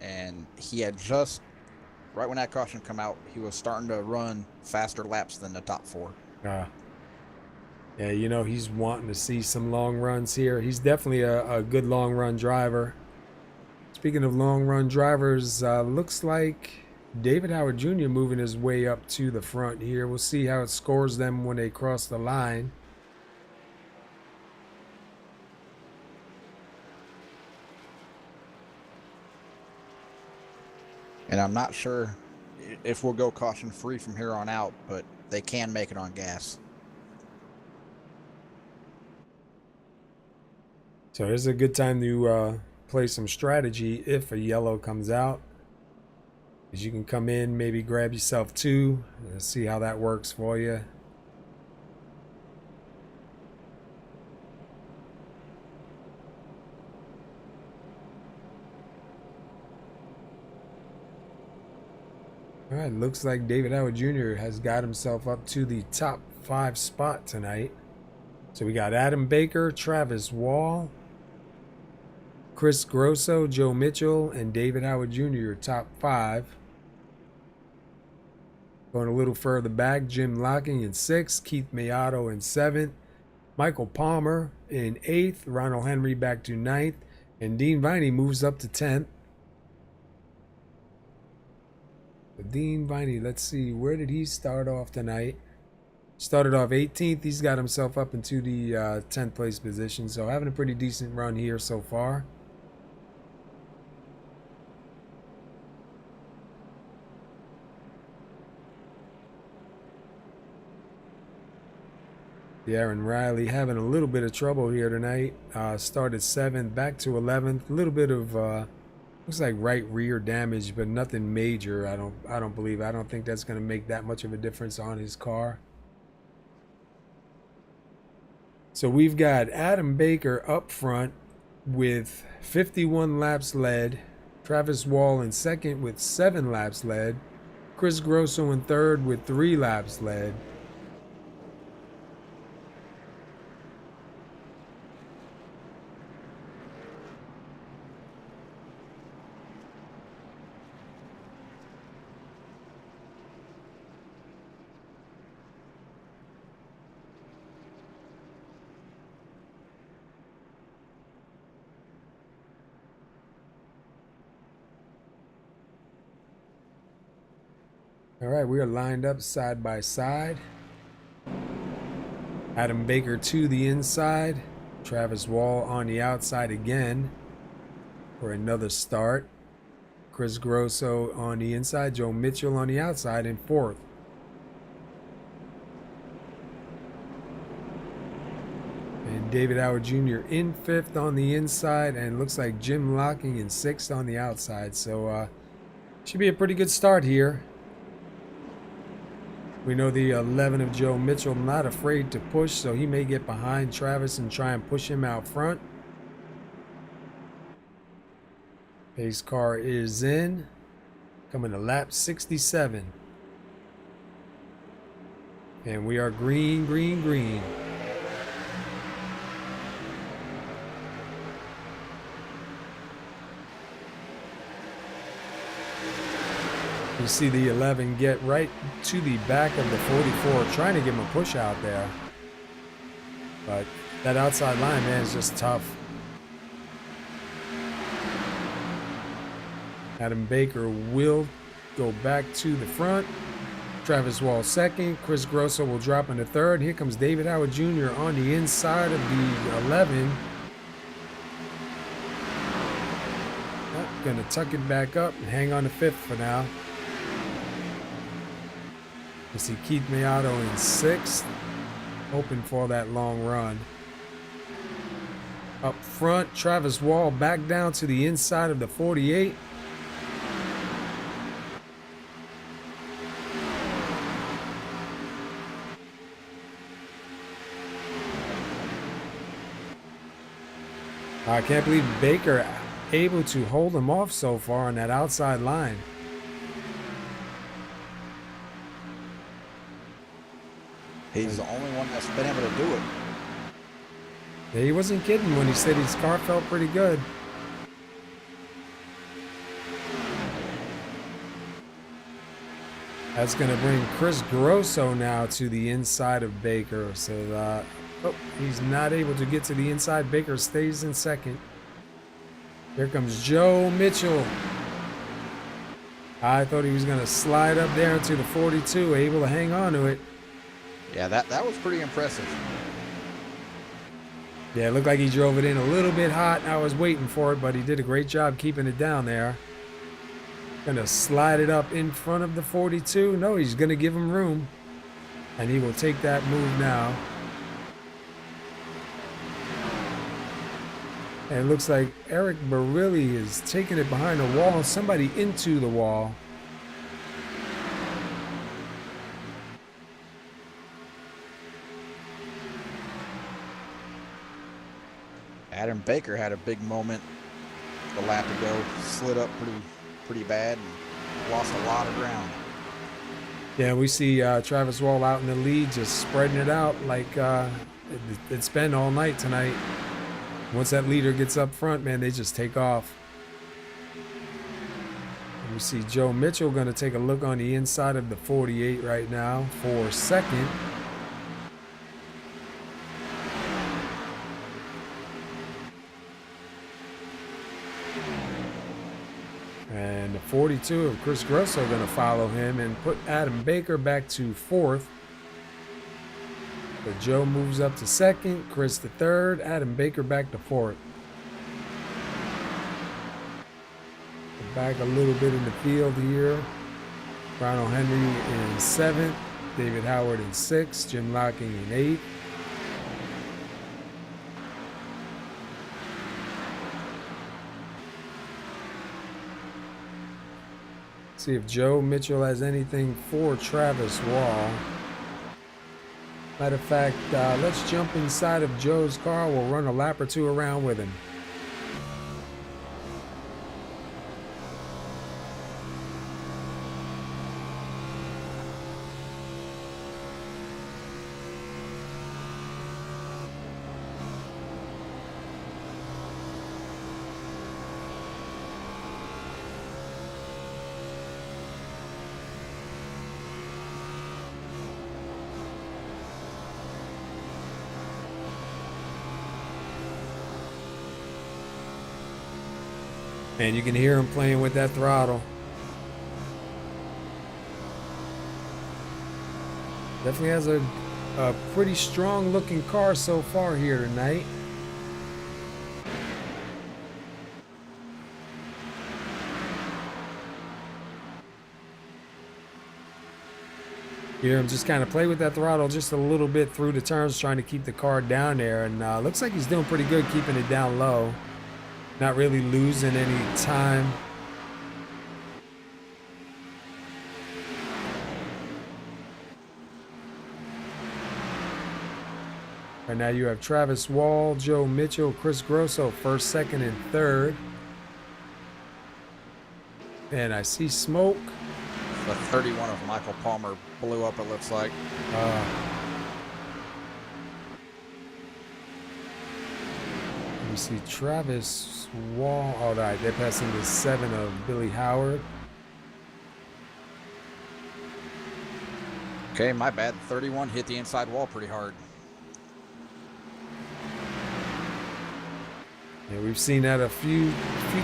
and he had just, right when that caution come out, he was starting to run faster laps than the top 4. Yeah, you know, he's wanting to see some long runs here. He's definitely a good long run driver. Speaking of long run drivers, looks like David Howard Jr. moving his way up to the front here. We'll see how it scores them when they cross the line. And I'm not sure if we'll go caution free from here on out, but they can make it on gas. So here's a good time to play some strategy if a yellow comes out. Because you can come in, maybe grab yourself two, and see how that works for you. All right, looks like David Howard Jr. has got himself up to the top 5 spot tonight. So we got Adam Baker, Travis Wall, Chris Grosso, Joe Mitchell, and David Howard Jr. top 5. Going a little further back, Jim Locking in 6th, Keith Mayato in 7th, Michael Palmer in 8th, Ronald Henry back to 9th, and Dean Viney moves up to 10th. But Dean Viney, let's see, where did he start off tonight? Started off 18th. He's got himself up into the 10th place position. So having a pretty decent run here so far. Aaron Riley having a little bit of trouble here tonight. Started 7th, back to 11th. A little bit of looks like right rear damage, but nothing major. I don't believe. I don't think that's going to make that much of a difference on his car. So we've got Adam Baker up front with 51 laps led. Travis Wall in 2nd with 7 laps led. Chris Grosso in 3rd with 3 laps led. All right, we are lined up side by side. Adam Baker to the inside. Travis Wall on the outside again for another start. Chris Grosso on the inside. Joe Mitchell on the outside in 4th. And David Howard Jr. in 5th on the inside. And looks like Jim Locking in 6th on the outside. So should be a pretty good start here. We know the 11 of Joe Mitchell not afraid to push, so he may get behind Travis and try and push him out front. Pace car is in, coming to lap 67. And we are green, green, green. You see the 11 get right to the back of the 44, trying to give him a push out there. But that outside line, man, is just tough. Adam Baker will go back to the front. Travis Wall 2nd. Chris Grosso will drop into 3rd. Here comes David Howard Jr. on the inside of the 11. Gonna tuck it back up and hang on to 5th for now. You see Keith Mayato in 6th, hoping for that long run. Up front, Travis Wall back down to the inside of the 48. I can't believe Baker able to hold him off so far on that outside line. He's the only one that's been able to do it. Yeah, he wasn't kidding when he said his car felt pretty good. That's going to bring Chris Grosso now to the inside of Baker. So he's not able to get to the inside. Baker stays in 2nd. Here comes Joe Mitchell. I thought he was going to slide up there into the 42, able to hang on to it. Yeah, that was pretty impressive. Yeah, it looked like he drove it in a little bit hot. I was waiting for it, but he did a great job keeping it down there. Gonna slide it up in front of the 42. No, he's gonna give him room. And he will take that move now. And it looks like Eric Barilli is taking it behind the wall. Somebody into the wall. Adam Baker had a big moment a lap ago, slid up pretty bad and lost a lot of ground. Yeah, we see Travis Wall out in the lead, just spreading it out like it's been all night tonight. Once that leader gets up front, man, they just take off. And we see Joe Mitchell going to take a look on the inside of the 48 right now for second. And the 42 of Chris Grosso going to follow him and put Adam Baker back to fourth. But Joe moves up to second, Chris to third, Adam Baker back to fourth. Back a little bit in the field here. Ronald Henry in seventh, David Howard in sixth, Jim Locking in eighth. See if Joe Mitchell has anything for Travis Wall. Matter of fact, let's jump inside of Joe's car. We'll run a lap or two around with him. And you can hear him playing with that throttle. Definitely has a pretty strong looking car so far here tonight. Hear him just kind of play with that throttle just a little bit through the turns, trying to keep the car down there. And looks like he's doing pretty good keeping it down low. Not really losing any time. Right now you have Travis Wall, Joe Mitchell, Chris Grosso, first, second, and third. And I see smoke. The 31 of Michael Palmer blew up, it looks like. You see Travis Wall. All right, they're passing the 7 of Billy Howard. Okay, my bad. 31 hit the inside wall pretty hard. Yeah, we've seen that a few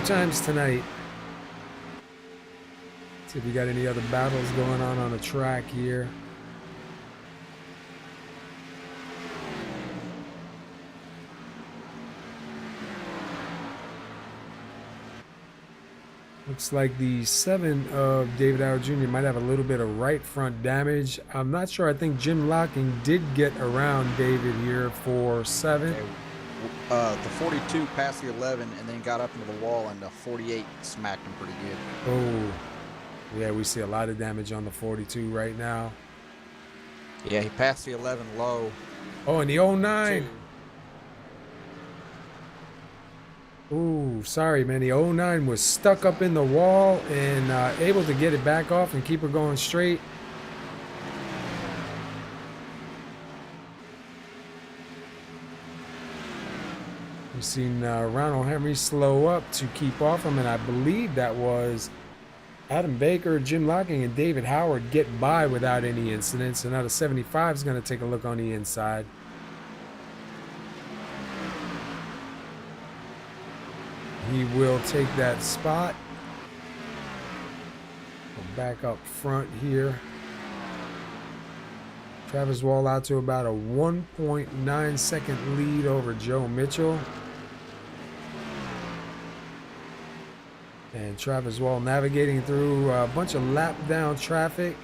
times tonight. See if we got any other battles going on the track here. Looks like the 7 of David Howard Jr. might have a little bit of right front damage. I'm not sure. I think Jim Locking did get around David here for 7. Okay. The 42 passed the 11 and then got up into the wall, and the 48 smacked him pretty good. Oh, yeah, we see a lot of damage on the 42 right now. Yeah, he passed the 11 low. Oh, and the 09. Ooh, sorry, man. The 09 was stuck up in the wall and able to get it back off and keep her going straight. We've seen Ronald Henry slow up to keep off him, and I believe that was Adam Baker, Jim Locking, and David Howard get by without any incidents. So now the 75 is going to take a look on the inside. He will take that spot. We're back up front here. Travis Wall out to about a 1.9 second lead over Joe Mitchell. And Travis Wall navigating through a bunch of lap down traffic.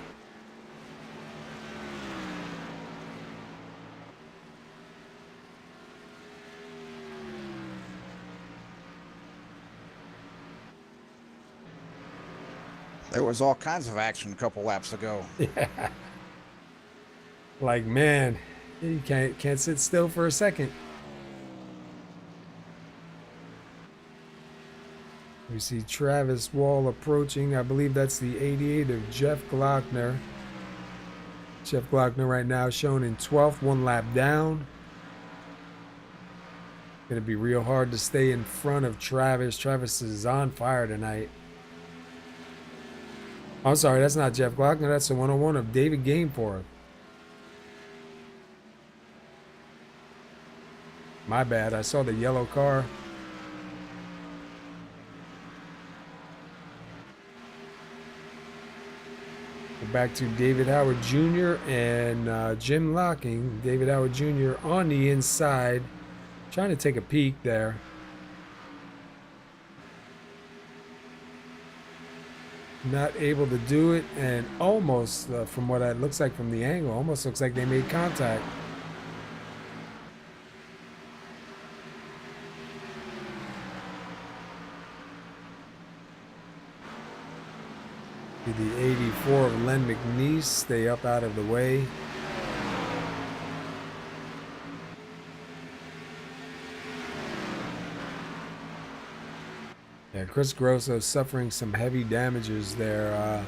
There was all kinds of action a couple laps ago. Yeah. Like, man, you can't sit still for a second. We see Travis Wall approaching. I believe that's the 88 of Jeff Glockner. Jeff Glockner right now shown in 12th, 1 lap down. Gonna be real hard to stay in front of Travis. Travis is on fire tonight. I'm sorry, that's not Jeff Glockner. That's the 101 of David Gameforth. My bad. I saw the yellow car. We're back to David Howard Jr. and Jim Locking. David Howard Jr. on the inside, trying to take a peek there. Not able to do it, and almost, from what it looks like from the angle, almost looks like they made contact. The 84 of Len McNeese, stay up out of the way. Yeah, Chris Grosso suffering some heavy damages there.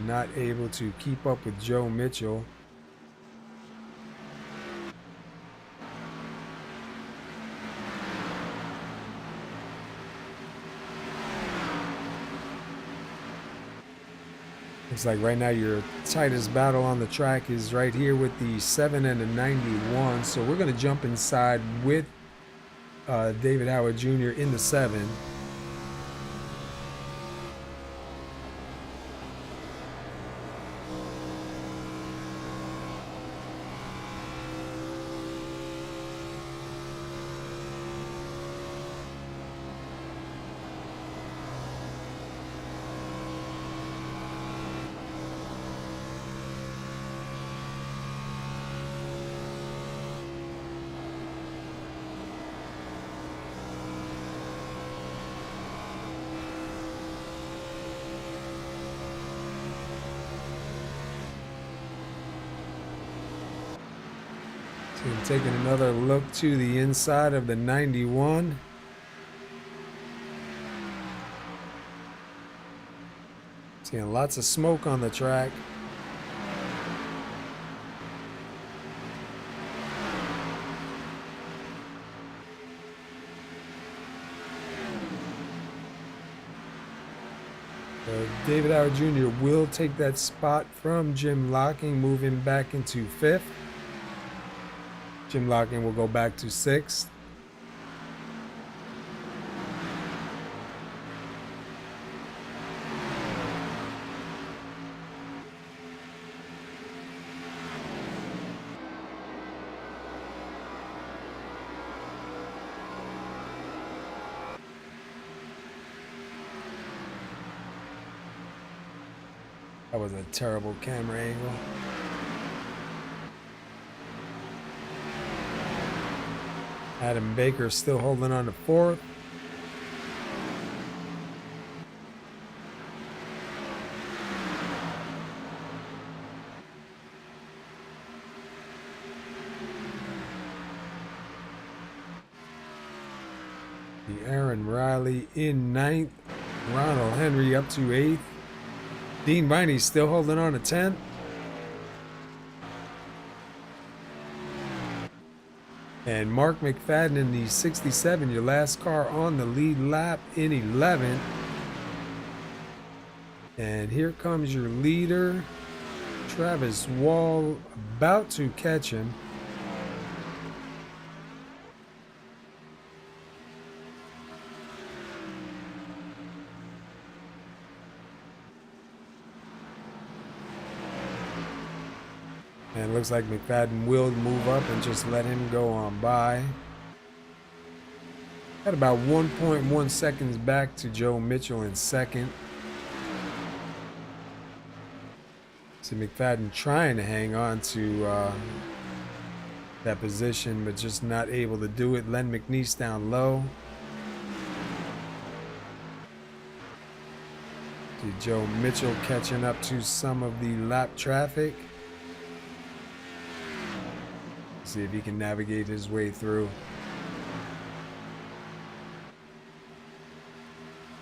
Not able to keep up with Joe Mitchell. Looks like right now your tightest battle on the track is right here with the 7 and the 91. So we're going to jump inside with David Howard Jr. in the 7. Taking another look to the inside of the 91. Seeing lots of smoke on the track. David Howard Jr. will take that spot from Jim Locking, moving back into 5th. Jim Locking will go back to 6th. That was a terrible camera angle. Adam Baker still holding on to 4th. The Aaron Riley in 9th. Ronald Henry up to 8th. Dean Viney still holding on to 10th. And Mark McFadden in the 67, your last car on the lead lap in 11th. And here comes your leader, Travis Wall, about to catch him. And it looks like McFadden will move up and just let him go on by. Got about 1.1 seconds back to Joe Mitchell in second. See McFadden trying to hang on to that position, but just not able to do it. Len McNeese down low. See Joe Mitchell catching up to some of the lap traffic. See if he can navigate his way through.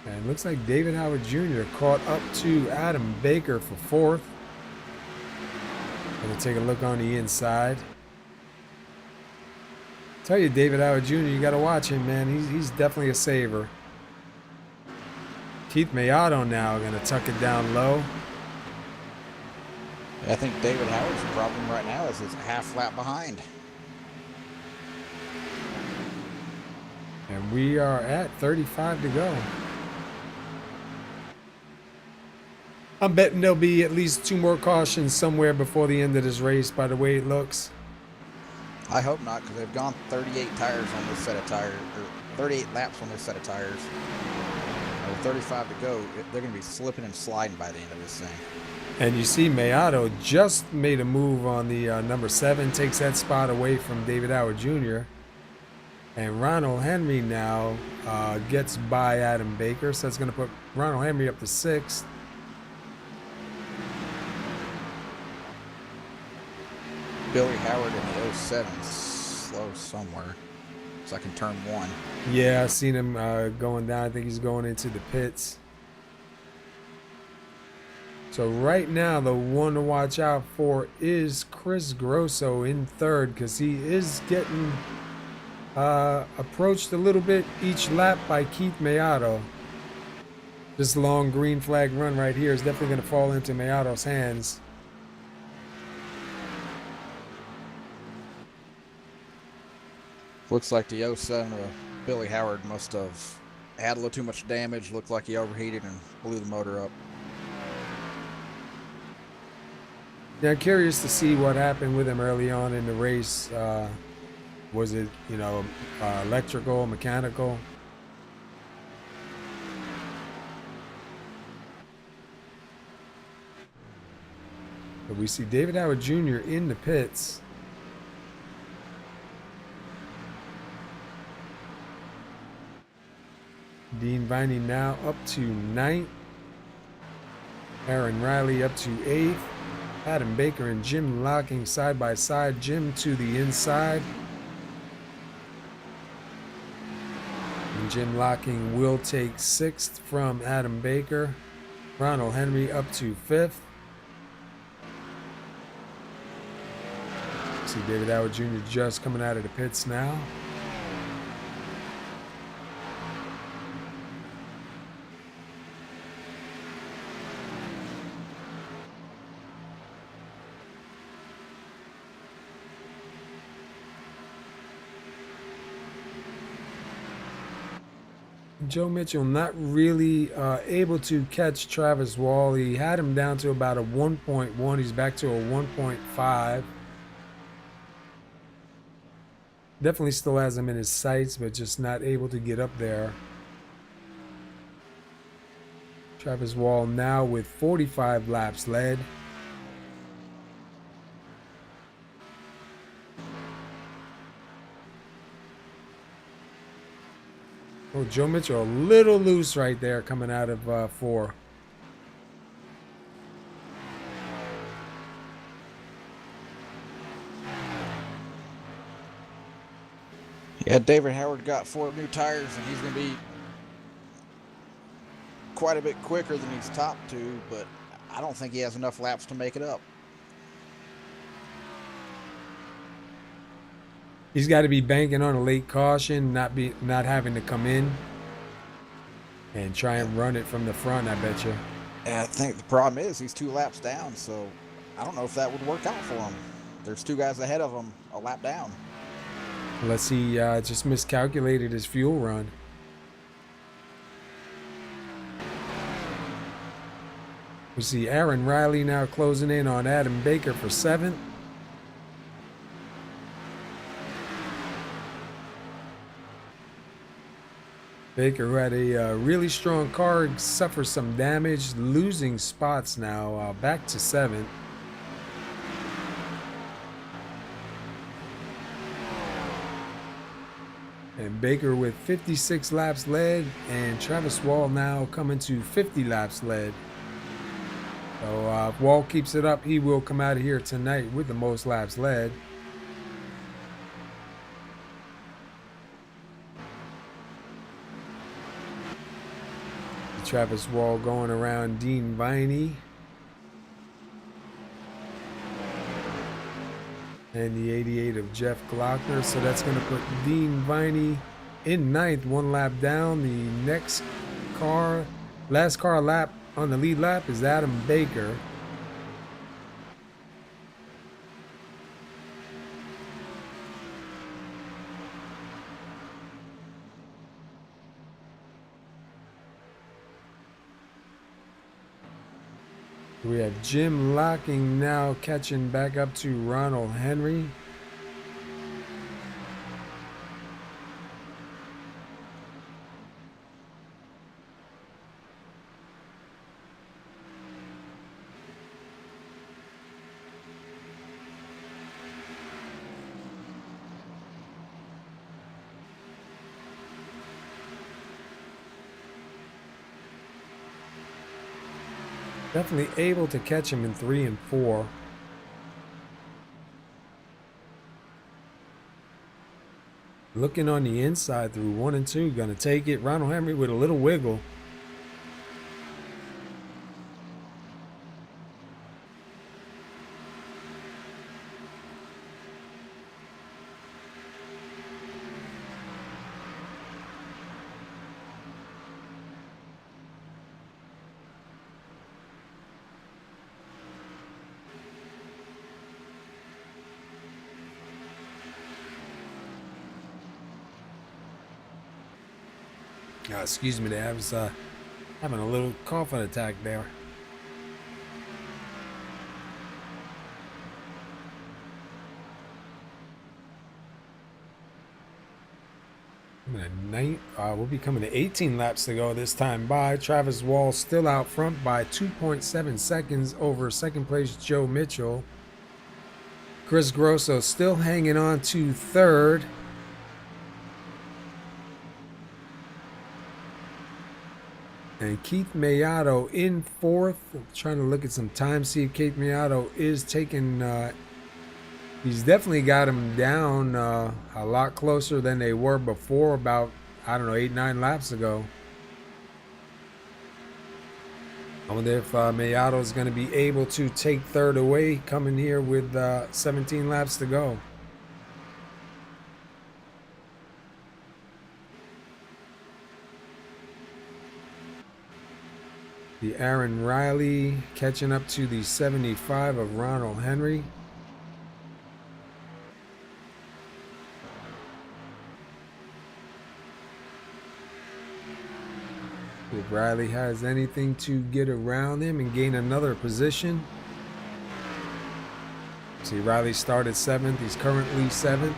And it looks like David Howard Jr. caught up to Adam Baker for fourth. Gonna take a look on the inside. Tell you, David Howard Jr., you gotta watch him, man. He's definitely a saver. Keith Mayato now gonna tuck it down low. I think David Howard's problem right now is he's a half lap behind. And we are at 35 to go. I'm betting there'll be at least 2 more cautions somewhere before the end of this race, by the way it looks. I hope not, because they've gone 38 tires on this set of tires, or 38 laps on this set of tires. With 35 to go, they're going to be slipping and sliding by the end of this thing. And you see Mayato just made a move on the number 7, takes that spot away from David Howard Jr. And Ronald Henry now gets by Adam Baker, so that's going to put Ronald Henry up to 6th. Billy Howard in the 07 is slow somewhere. So I can turn 1. Yeah, I've seen him going down. I think he's going into the pits. So right now, the one to watch out for is Chris Grosso in 3rd, because he is getting approached a little bit each lap by Keith Mayato. This long green flag run right here is definitely going to fall into Mayato's hands. Looks like the 07 Billy Howard must have had a little too much damage. Looked like he overheated and blew the motor up. Yeah, curious to see what happened with him early on in the race. Was it, electrical, mechanical? But we see David Howard Jr. in the pits. Dean Viney now up to 9th. Aaron Riley up to 8th. Adam Baker and Jim Locking side by side. Jim to the inside. And Jim Locking will take 6th from Adam Baker. Ronald Henry up to 5th. See David Howard Jr. just coming out of the pits now. Joe Mitchell not really able to catch Travis Wall. He had him down to about a 1.1. He's back to a 1.5. Definitely still has him in his sights, but just not able to get up there. Travis Wall now with 45 laps led. Oh, Joe Mitchell a little loose right there coming out of 4. Yeah, David Howard got 4 new tires, and he's going to be quite a bit quicker than he's topped to, but I don't think he has enough laps to make it up. He's got to be banking on a late caution, not having to come in and try and run it from the front, I bet you. And I think the problem is he's 2 laps down, so I don't know if that would work out for him. There's 2 guys ahead of him, a lap down. Unless he just miscalculated his fuel run. We see Aaron Riley now closing in on Adam Baker for 7th. Baker, who had a really strong car, suffers some damage, losing spots now, back to 7th. And Baker with 56 laps led, and Travis Wall now coming to 50 laps led. So if Wall keeps it up, he will come out of here tonight with the most laps led. Travis Wall going around Dean Viney. And the 88 of Jeff Glockner. So that's going to put Dean Viney in 9th, 1 lap down. The next car, last car lap on the lead lap is Adam Baker. We have Jim Locking now catching back up to Ronald Henry. Definitely able to catch him in 3 and 4. Looking on the inside through 1 and 2. Gonna take it. Ronald Henry with a little wiggle. Excuse me there, I was having a little coughing attack there. We'll be coming to 18 laps to go this time by. Travis Wall still out front by 2.7 seconds over second place Joe Mitchell. Chris Grosso still hanging on to 3rd. And Keith Mayato in 4th. I'm trying to look at some time, see if Keith Mayato is taking, he's definitely got him down a lot closer than they were before, about, I don't know, 8-9 laps ago. I wonder if Mayato is going to be able to take 3rd away, coming here with 17 laps to go. The Aaron Riley catching up to the 75 of Ronald Henry. If Riley has anything to get around him and gain another position. See, Riley started 7th. He's currently 7th.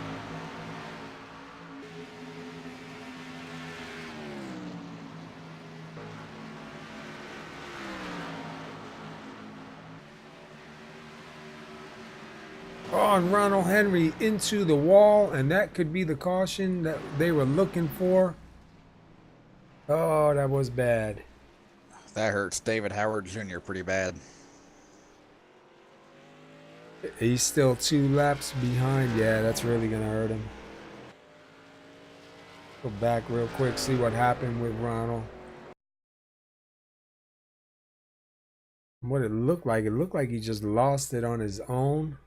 Oh, and Ronald Henry into the wall, and that could be the caution that they were looking for. Oh, that was bad. That hurts David Howard Jr. pretty bad. He's still 2 laps behind. Yeah, that's really going to hurt him. Go back real quick, see what happened with Ronald. What it looked like he just lost it on his own.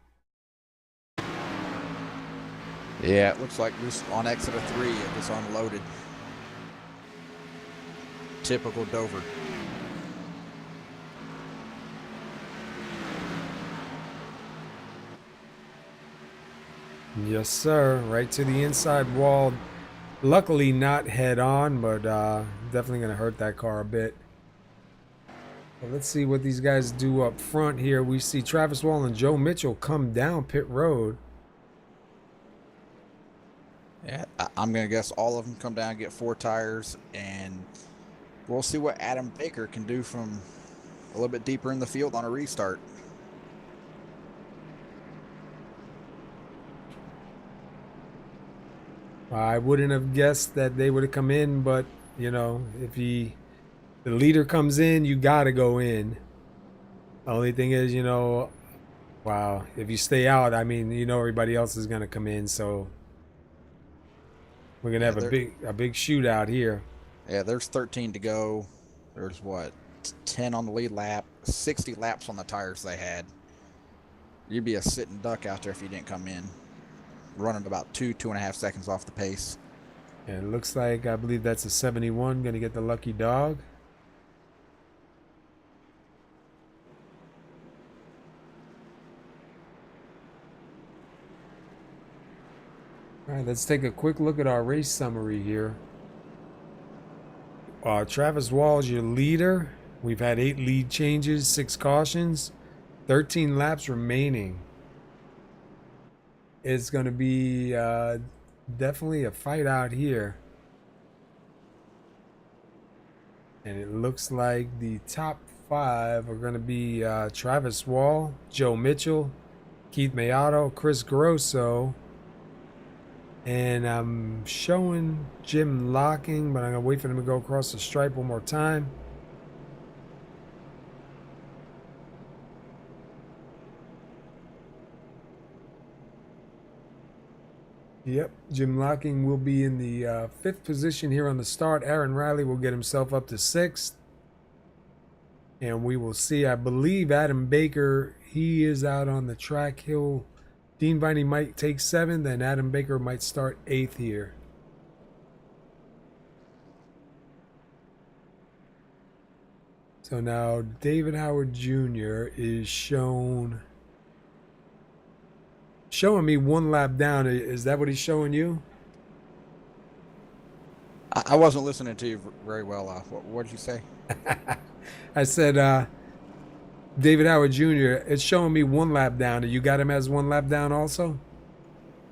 Yeah, it looks like this on exit of 3, it was unloaded. Typical Dover. Yes, sir. Right to the inside wall. Luckily not head on, but definitely going to hurt that car a bit. Well, let's see what these guys do up front here. We see Travis Wall and Joe Mitchell come down pit road. Yeah, I'm gonna guess all of them come down and get 4 tires, and we'll see what Adam Baker can do from a little bit deeper in the field on a restart. I wouldn't have guessed that they would have come in, but you know, if the leader comes in, you gotta go in. The only thing is, you know, wow, if you stay out, I mean, you know, everybody else is gonna come in, so we're gonna Yeah, have a big shootout here. yeah, there's 13 to go. There's what, 10 on the lead lap, 60 laps on the tires they had. You'd be a sitting duck out there if you didn't come in, running about 2.5 seconds off the pace. And it looks like I believe that's a 71 gonna get the lucky dog. All right, let's take a quick look at our race summary here. Travis Wall's your leader. We've had 8 lead changes, 6 cautions, 13 laps remaining. It's going to be definitely a fight out here. And it looks like the top 5 are going to be Travis Wall, Joe Mitchell, Keith Mayato, Chris Grosso, and I'm showing Jim Locking, but I'm going to wait for them to go across the stripe one more time. Yep, Jim Locking will be in the 5th position here on the start. Aaron Riley will get himself up to 6th. And we will see, I believe Adam Baker, he is out on the track. Dean Viney might take 7th, and Adam Baker might start 8th here. So now David Howard Jr. is showing me 1 lap down. Is that what he's showing you? I wasn't listening to you very well. What did you say? I said David Howard Jr., it's showing me 1 lap down. You got him as 1 lap down also?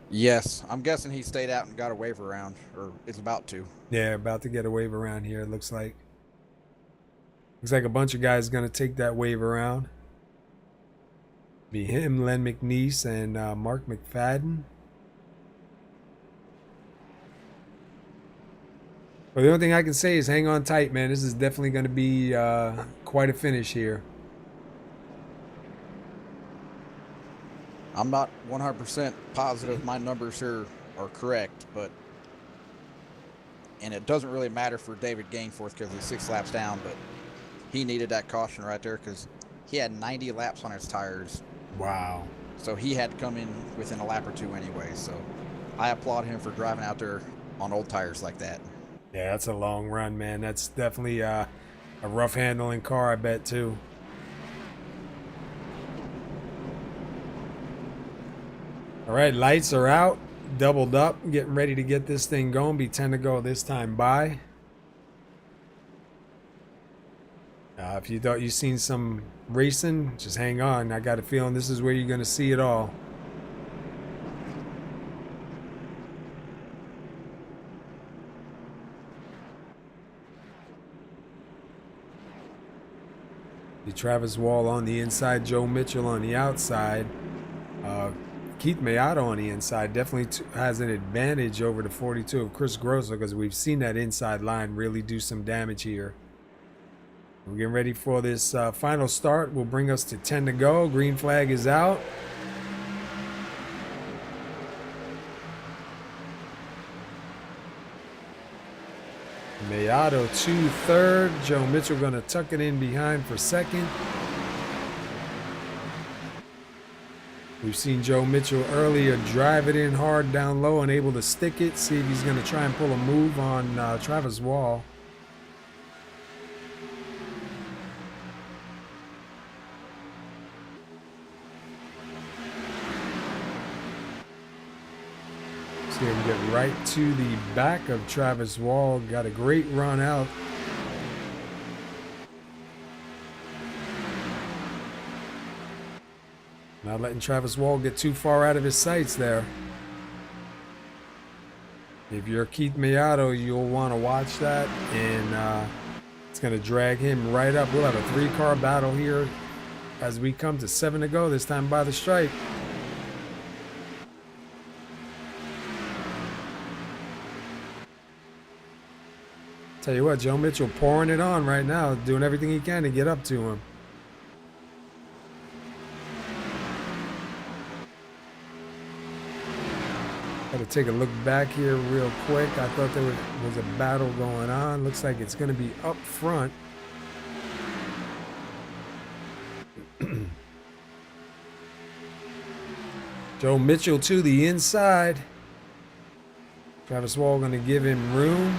Yes, I'm guessing he stayed out and got a wave around, or is about to. Yeah, about to get a wave around here, it looks like. Looks like a bunch of guys going to take that wave around. Be him, Len McNeese, and Mark McFadden. But the only thing I can say is hang on tight, man. This is definitely going to be quite a finish here. I'm not 100% positive my numbers here are correct, and it doesn't really matter for David Gainforth because he's 6 laps down, but he needed that caution right there because he had 90 laps on his tires. Wow. So he had to come in within a lap or 2 anyway. So I applaud him for driving out there on old tires like that. Yeah, that's a long run, man. That's definitely a rough handling car, I bet, too. All right, lights are out, doubled up, getting ready to get this thing going. Be 10 to go this time by. If you thought you've seen some racing, just hang on. I got a feeling this is where you're going to see it all. Travis Wall on the inside, Joe Mitchell on the outside. Keith Mayato on the inside definitely has an advantage over the 42 of Chris Grosso because we've seen that inside line really do some damage here. We're getting ready for this final start. Will bring us to 10 to go. Green flag is out. Mayato 2 third. Joe Mitchell going to tuck it in behind for 2nd. We've seen Joe Mitchell earlier drive it in hard down low and able to stick it. See if he's going to try and pull a move on Travis Wall. See him get right to the back of Travis Wall. Got a great run out. Not letting Travis Wall get too far out of his sights there. If you're Keith Miato, you'll want to watch that, and it's going to drag him right up. We'll have a 3-car battle here as we come to 7 to go, this time by the stripe. Tell you what, Joe Mitchell pouring it on right now, doing everything he can to get up to him. Got to take a look back here real quick. I thought there was a battle going on. Looks like it's going to be up front. Joe Mitchell to the inside. Travis Wall going to give him room.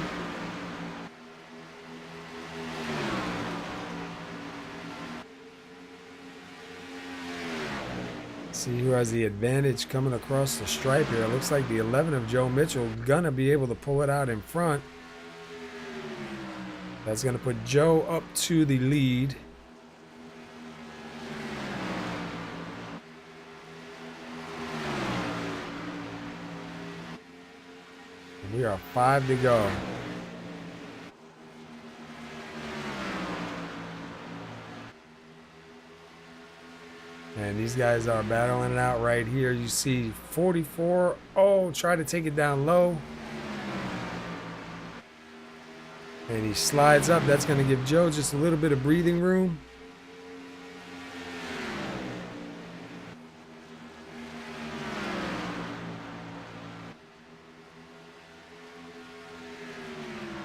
See who has the advantage coming across the stripe here. It looks like the 11 of Joe Mitchell gonna be able to pull it out in front. That's gonna put Joe up to the lead. And we are 5 to go. And these guys are battling it out right here. You see 44. Oh, try to take it down low. And he slides up. That's going to give Joe just a little bit of breathing room.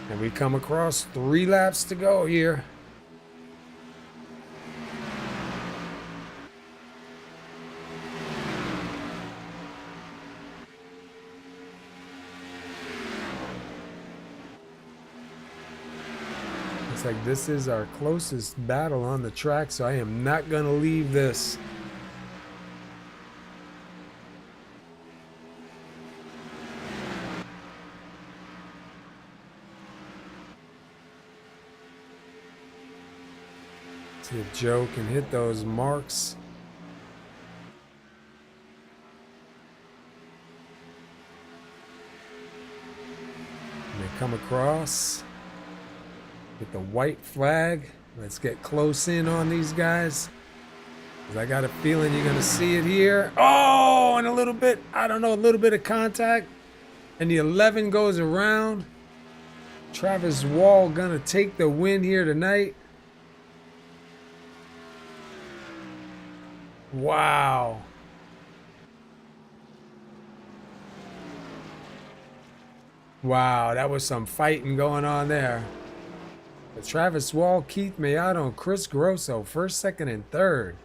And we come across 3 laps to go here. Looks like this is our closest battle on the track, so I am not going to leave this. See if Joe can hit those marks. And they come across. With the white flag. Let's get close in on these guys. Because I got a feeling you're going to see it here. Oh, and a little bit, I don't know, a little bit of contact. And the 11 goes around. Travis Wall going to take the win here tonight. Wow. Wow, that was some fighting going on there. But Travis Wall, Keith Miato, and Chris Grosso, first, second, and third.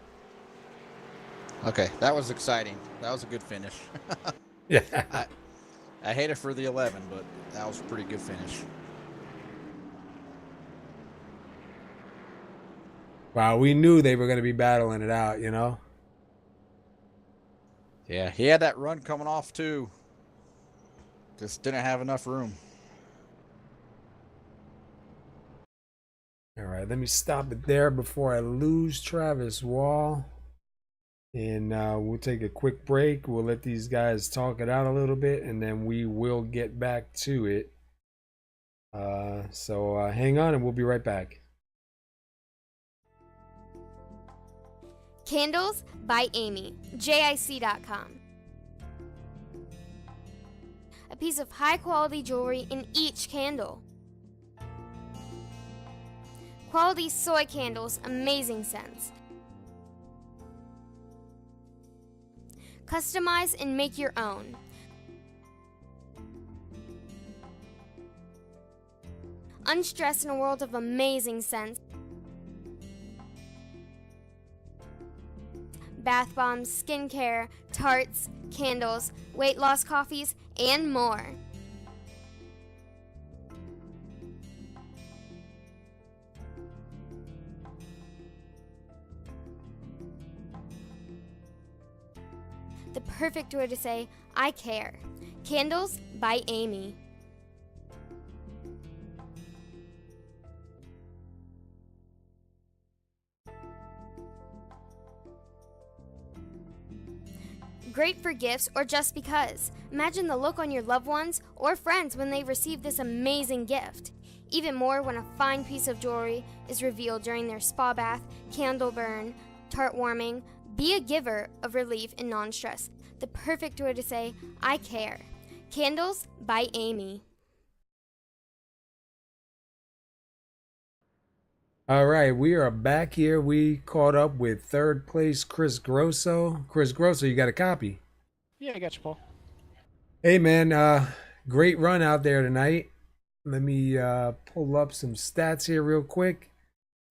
Okay, that was exciting. That was a good finish. Yeah. I hate it for the 11, but that was a pretty good finish. Wow, we knew they were going to be battling it out, you know? Yeah, he had that run coming off too. Just didn't have enough room. All right, let me stop it there before I lose Travis Wall. And we'll take a quick break. We'll let these guys talk it out a little bit, and then we will get back to it. So hang on, and we'll be right back. Candles by Amy, JIC.com. A piece of high-quality jewelry in each candle. Quality soy candles, amazing scents. Customize and make your own. Unstressed in a world of amazing scents. Bath bombs, skincare, tarts, candles, weight loss coffees, and more. The perfect way to say, I care. Candles by Amy. Great for gifts or just because. Imagine the look on your loved ones or friends when they receive this amazing gift. Even more when a fine piece of jewelry is revealed during their spa bath, candle burn, tart warming. Be a giver of relief and non-stress. The perfect way to say, I care. Candles by Amy. All right, we are back here. We caught up with third place Chris Grosso. Chris Grosso, you got a copy? Yeah, I got you, Paul. Hey man, great run out there tonight. Let me pull up some stats here real quick.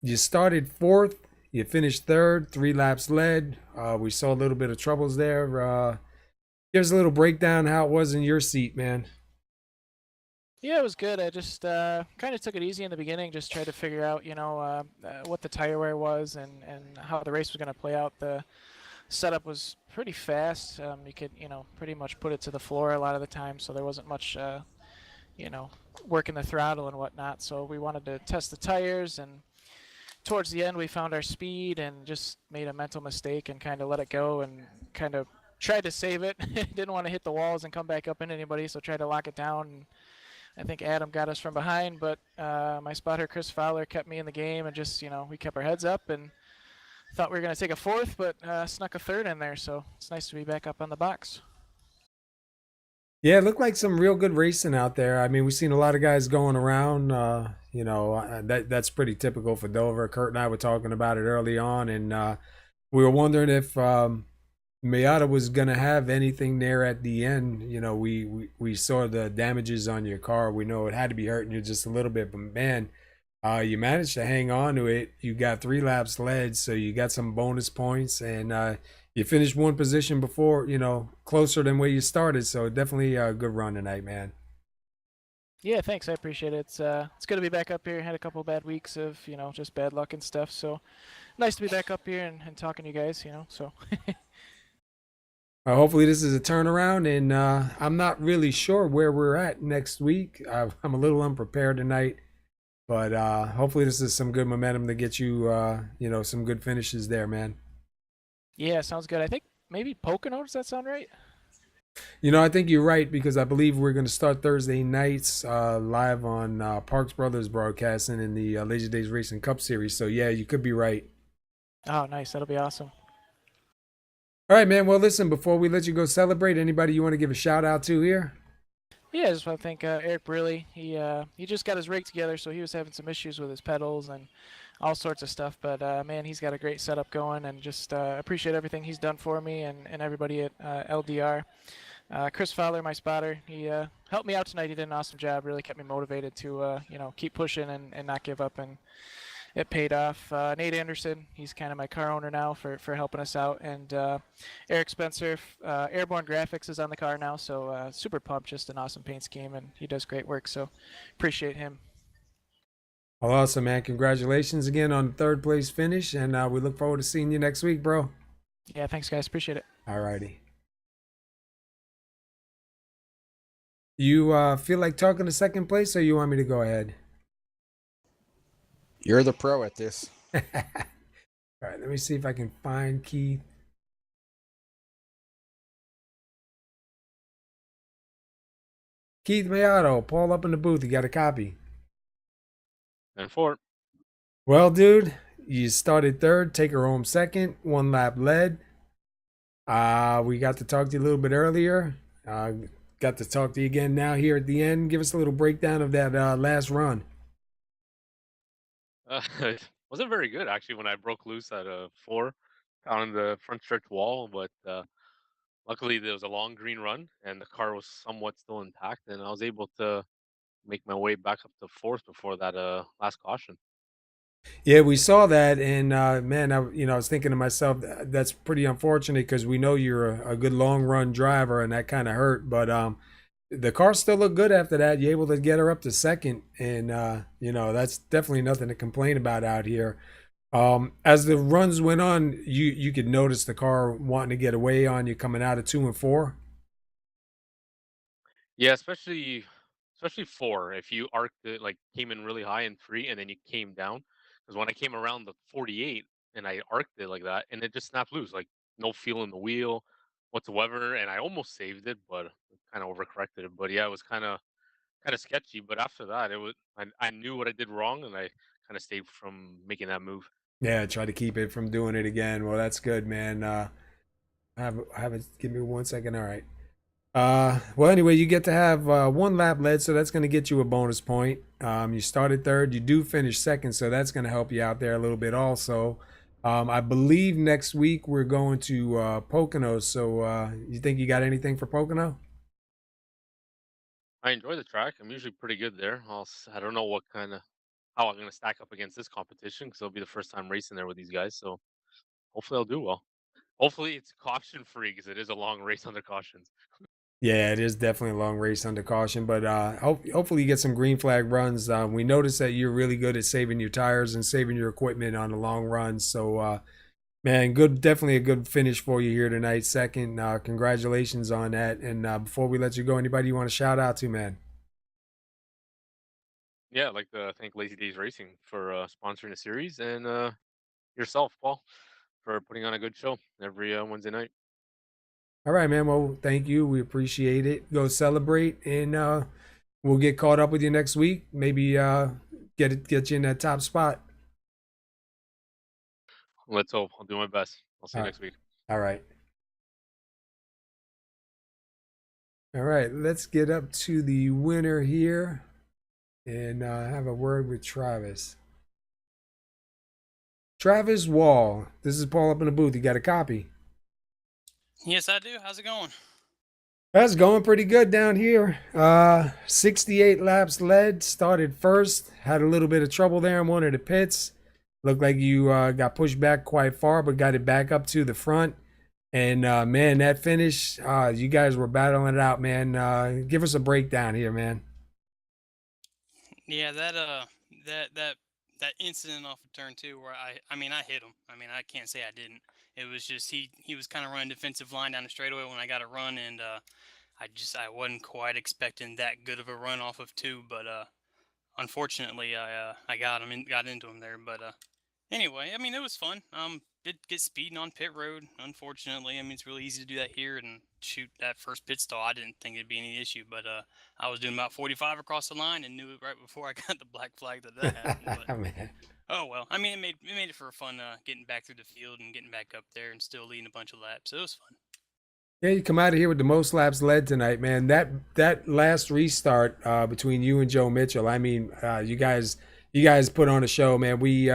You started fourth, you finished third, 3 laps led. We saw a little bit of troubles there. Give us a little breakdown how it was in your seat, man. Yeah, it was good. I just kind of took it easy in the beginning, just tried to figure out, what the tire wear was and how the race was going to play out. The setup was pretty fast. You could, pretty much put it to the floor a lot of the time, so there wasn't much, working the throttle and whatnot. So we wanted to test the tires, and towards the end we found our speed and just made a mental mistake and kind of let it go and kind of tried to save it. Didn't want to hit the walls and come back up into anybody, so tried to lock it down. And I think Adam got us from behind, but my spotter, Chris Fowler, kept me in the game, and just, we kept our heads up and thought we were going to take a fourth, but snuck a third in there, so it's nice to be back up on the box. Yeah, it looked like some real good racing out there. I mean, we've seen a lot of guys going around. That's pretty typical for Dover. Kurt and I were talking about it early on, and we were wondering if Miata was going to have anything there at the end. We saw the damages on your car. We know it had to be hurting you just a little bit, but man, you managed to hang on to it. You got 3 laps led, so you got some bonus points, and you finished one position before, closer than where you started. So definitely a good run tonight, man. Yeah, thanks. I appreciate it. It's good to be back up here. Had a couple bad weeks of, just bad luck and stuff. So nice to be back up here and talking to you guys, so. Hopefully this is a turnaround, and I'm not really sure where we're at next week. I'm a little unprepared tonight, but hopefully this is some good momentum to get you, some good finishes there, man. Yeah, sounds good. I think maybe Pocono, does that sound right? I think you're right, because I believe we're going to start Thursday nights live on Parks Brothers Broadcasting in the Lazy Days Racing Cup Series. So, yeah, you could be right. Oh, nice. That'll be awesome. All right, man. Well, listen, before we let you go celebrate, anybody you want to give a shout out to here? Yeah, I just want to thank Eric Briley. He just got his rig together, so he was having some issues with his pedals and all sorts of stuff. But, man, he's got a great setup going, and just appreciate everything he's done for me and everybody at LDR. Chris Fowler, my spotter, he helped me out tonight. He did an awesome job, really kept me motivated to, keep pushing and not give up, and it paid off. Nate Anderson, he's kind of my car owner now for helping us out. And Eric Spencer, Airborne Graphics is on the car now, so super pumped, just an awesome paint scheme, and he does great work, so appreciate him. Well, awesome, man. Congratulations again on the third place finish, and we look forward to seeing you next week, bro. Yeah, thanks, guys. Appreciate it. All righty. You feel like talking to second place, or you want me to go ahead? You're the pro at this. All right, let me see if I can find Keith. Keith Mayato, Paul up in the booth. You got a copy? And 4. Well, dude, you started third, take her home second, 1 lap led. We got to talk to you a little bit earlier. Got to talk to you again now here at the end. Give us a little breakdown of that last run. It wasn't very good actually when I broke loose at 4 on the front stretch wall, but luckily there was a long green run and the car was somewhat still intact, and I was able to make my way back up to 4th before that last caution. Yeah, we saw that, and man, I was thinking to myself, that's pretty unfortunate, because we know you're a good long run driver, and that kind of hurt. But the car still looked good after that. You're able to get her up to second, and that's definitely nothing to complain about out here. As the runs went on, you could notice the car wanting to get away on you coming out of 2 and 4. Yeah, especially 4. If you arced it, like came in really high in 3 and then you came down, because when I came around the 48 and I arced it like that, and it just snapped loose, like no feel in the wheel, whatsoever, and I almost saved it, but kind of overcorrected it. But yeah, it was kind of sketchy. But after that, I knew what I did wrong, and I kind of stayed from making that move. Yeah, try to keep it from doing it again. Well, that's good, man. Have it. Give me 1 second. All right. Well, anyway, you get to have one lap led, so that's going to get you a bonus point. You started third, you do finish second, so that's going to help you out there a little bit also. I believe next week we're going to Pocono, so you think you got anything for Pocono? I enjoy the track. I'm usually pretty good there. I don't know how I'm gonna stack up against this competition because it'll be the first time racing there with these guys. So hopefully I'll do well. Hopefully it's caution free because it is a long race under cautions. Yeah, it is definitely a long race under caution, but hopefully you get some green flag runs. We noticed that you're really good at saving your tires and saving your equipment on the long runs, so man, good, definitely a good finish for you here tonight. Second, congratulations on that. And before we let you go, anybody you want to shout out to, man? Yeah, I'd like to thank Lazy Days Racing for sponsoring the series and yourself, Paul, for putting on a good show every Wednesday night. All right, man. Well, thank you. We appreciate it. Go celebrate, and we'll get caught up with you next week. Maybe get you in that top spot. Let's hope. I'll do my best. I'll see All you right. next week. All right. All right. Let's get up to the winner here, and have a word with Travis. Travis Wall. This is Paul up in the booth. You got a copy? Yes, I do. How's it going? That's going pretty good down here. 68 laps led, started first, had a little bit of trouble there in one of the pits. Looked like you got pushed back quite far, but got it back up to the front. And man, that finish, you guys were battling it out, man. Give us a breakdown here, man. Yeah, that incident off of turn 2 where I mean I hit him. I mean I can't say I didn't. It was just he was kind of running defensive line down the straightaway when I got a run, and I wasn't quite expecting that good of a run off of 2, but unfortunately I got him and got into him there, but anyway, I mean, it was fun. Did get speeding on pit road, unfortunately. I mean, it's really easy to do that here and shoot that first pit stall. I didn't think it'd be any issue, but I was doing about 45 across the line and knew it right before I got the black flag that happened. But, Man. oh well. I mean, it made it for fun getting back through the field and getting back up there and still leading a bunch of laps. So it was fun. Yeah, you come out of here with the most laps led tonight, man. That last restart between you and Joe Mitchell. I mean, you guys put on a show, man. We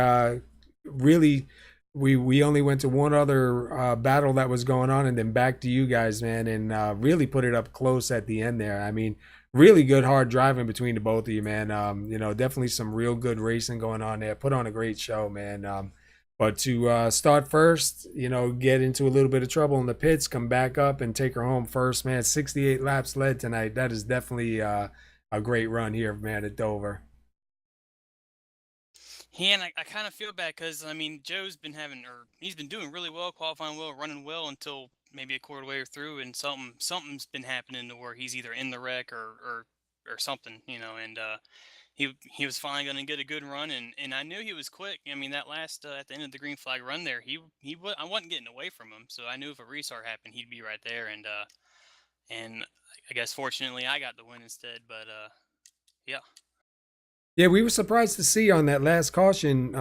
really we only went to one other battle that was going on, and then back to you guys, man, and really put it up close at the end there. I mean, really good hard driving between the both of you, man. Definitely some real good racing going on there. Put on a great show, man. But to start first, get into a little bit of trouble in the pits, come back up and take her home first, man. 68 laps led tonight. That is definitely a great run here, man, at Dover. Yeah, and I kind of feel bad because, I mean, he's been doing really well, qualifying well, running well until maybe a quarter way through, and something's been happening to where he's either in the wreck or something, and he was finally going to get a good run, and I knew he was quick. I mean, that last at the end of the green flag run there, I wasn't getting away from him, so I knew if a restart happened, he'd be right there, and I guess fortunately I got the win instead, but yeah. Yeah, we were surprised to see on that last caution,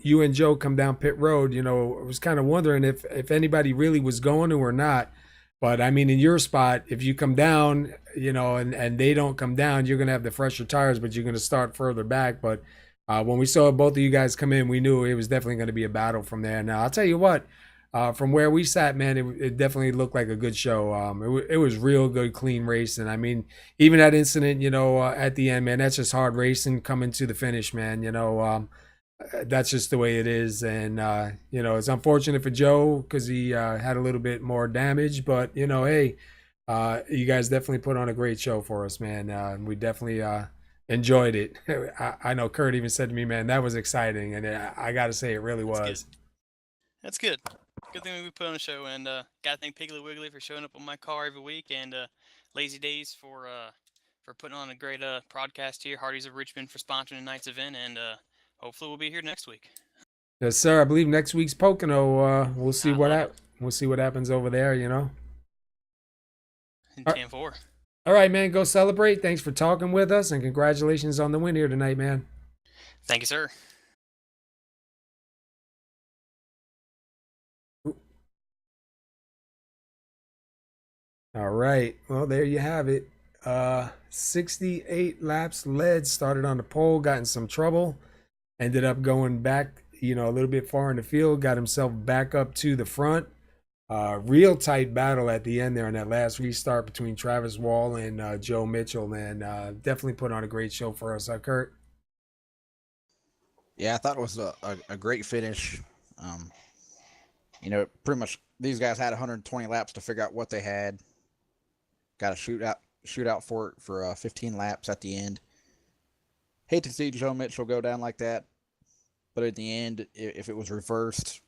you and Joe come down pit road. I was kind of wondering if anybody really was going to or not. But I mean, in your spot, if you come down, and they don't come down, you're going to have the fresher tires, but you're going to start further back. But when we saw both of you guys come in, we knew it was definitely going to be a battle from there. Now, I'll tell you what, from where we sat, man, it definitely looked like a good show. It was real good, clean racing. I mean, even that incident, at the end, man, that's just hard racing coming to the finish, man. That's just the way it is. And, it's unfortunate for Joe because he had a little bit more damage. But, hey, you guys definitely put on a great show for us, man. We definitely enjoyed it. I know Kurt even said to me, man, that was exciting. And I got to say, it really was. That's good. Good thing we put on a show, and gotta thank Piggly Wiggly for showing up on my car every week, and Lazy Days for putting on a great broadcast here. Hardee's of Richmond for sponsoring tonight's event, and hopefully we'll be here next week. Yes, sir. I believe next week's Pocono. We'll see what happens over there. in All 10-4. all right, man. Go celebrate. Thanks for talking with us, and congratulations on the win here tonight, man. Thank you, sir. All right. Well, there you have it. 68 laps led, started on the pole, got in some trouble, ended up going back, a little bit far in the field, got himself back up to the front. Real tight battle at the end there on that last restart between Travis Wall and Joe Mitchell, man. Definitely put on a great show for us, Kurt? Yeah, I thought it was a great finish. Pretty much these guys had 120 laps to figure out what they had. Got a shootout for it for 15 laps at the end. Hate to see Joe Mitchell go down like that, but at the end, if it was reversed,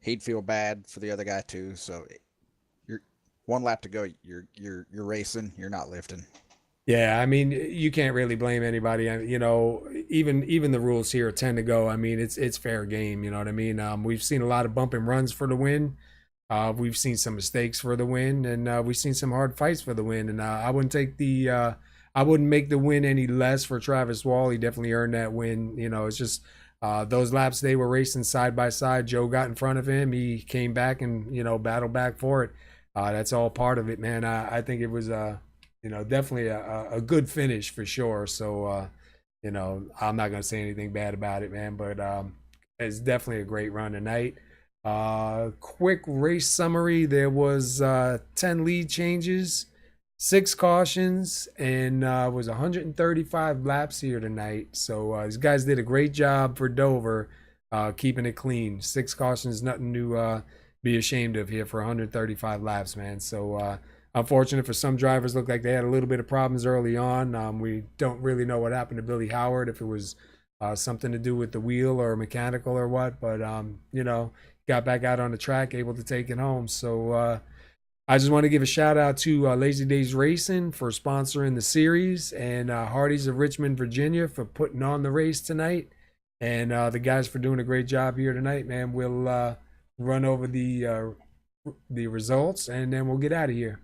he'd feel bad for the other guy too. So, you're one lap to go. You're racing. You're not lifting. Yeah, I mean, you can't really blame anybody. Even the rules here tend to go. I mean, it's fair game. You know what I mean? We've seen a lot of bump and runs for the win. We've seen some mistakes for the win, and we've seen some hard fights for the win. And I wouldn't make the win any less for Travis Wall. He definitely earned that win. It's just those laps they were racing side by side. Joe got in front of him. He came back and battled back for it. That's all part of it, man. I think it was definitely a good finish for sure. So I'm not gonna say anything bad about it, man. But it's definitely a great run tonight. Quick race summary. There was 10 lead changes, 6 cautions, and was 135 laps here tonight. So these guys did a great job for Dover, keeping it clean. 6 cautions, nothing to be ashamed of here for 135 laps, man. So unfortunate for some drivers, looked like they had a little bit of problems early on. We don't really know what happened to Billy Howard, if it was something to do with the wheel or mechanical or what, but got back out on the track, able to take it home. So I just want to give a shout out to Lazy Days Racing for sponsoring the series, and HARDEES of Richmond, Virginia for putting on the race tonight, and the guys for doing a great job here tonight, man. We'll run over the results, and then we'll get out of here.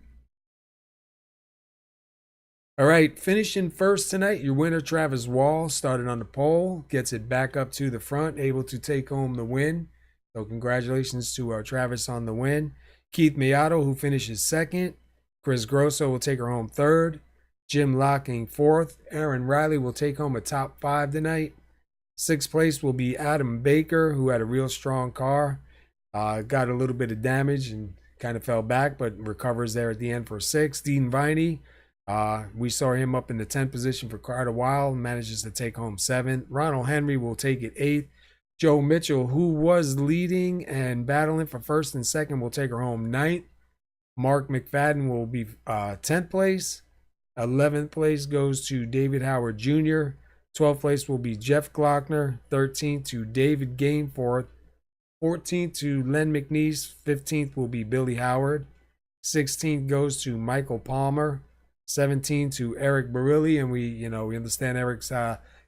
All right, finishing first tonight, your winner, Travis Wall, started on the pole, gets it back up to the front, able to take home the win. So congratulations to Travis on the win. Keith Miato, who finishes second. Chris Grosso will take her home third. Jim Locking fourth. Aaron Riley will take home a top 5 tonight. 6th place will be Adam Baker, who had a real strong car. Got a little bit of damage and kind of fell back, but recovers there at the end for 6th. Dean Viney, we saw him up in the 10th position for quite a while, manages to take home 7th. Ronald Henry will take it 8th. Joe Mitchell, who was leading and battling for 1st and 2nd, will take her home 9th. Mark McFadden will be 10th place. 11th place goes to David Howard Jr. 12th place will be Jeff Glockner. 13th to David Gameforth. 14th to Len McNeese. 15th will be Billy Howard. 16th goes to Michael Palmer. 17th to Eric Barilli, and we understand Eric's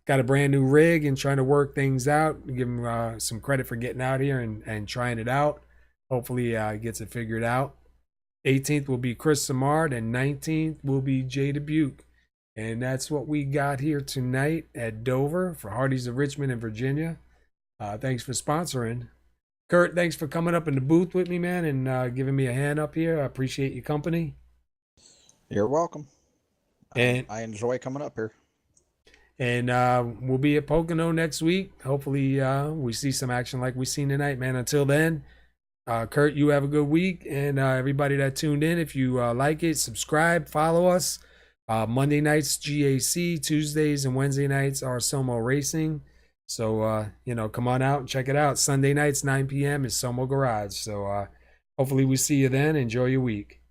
got a brand new rig and trying to work things out. Give him some credit for getting out here and trying it out. Hopefully he gets it figured out. 18th will be Chris Samard, and 19th will be Jay Dubuque. And that's what we got here tonight at Dover for HARDEES of Richmond and Virginia. Thanks for sponsoring. Kurt, thanks for coming up in the booth with me, man, and giving me a hand up here. I appreciate your company. You're welcome. And I enjoy coming up here. And we'll be at Pocono next week. Hopefully we see some action like we seen tonight, man. Until then, Kurt, you have a good week. And everybody that tuned in, if you like it, subscribe, follow us. Monday nights, GAC. Tuesdays and Wednesday nights are Somo Racing. So, come on out and check it out. Sunday nights, 9 p.m. is Somo Garage. So hopefully we see you then. Enjoy your week.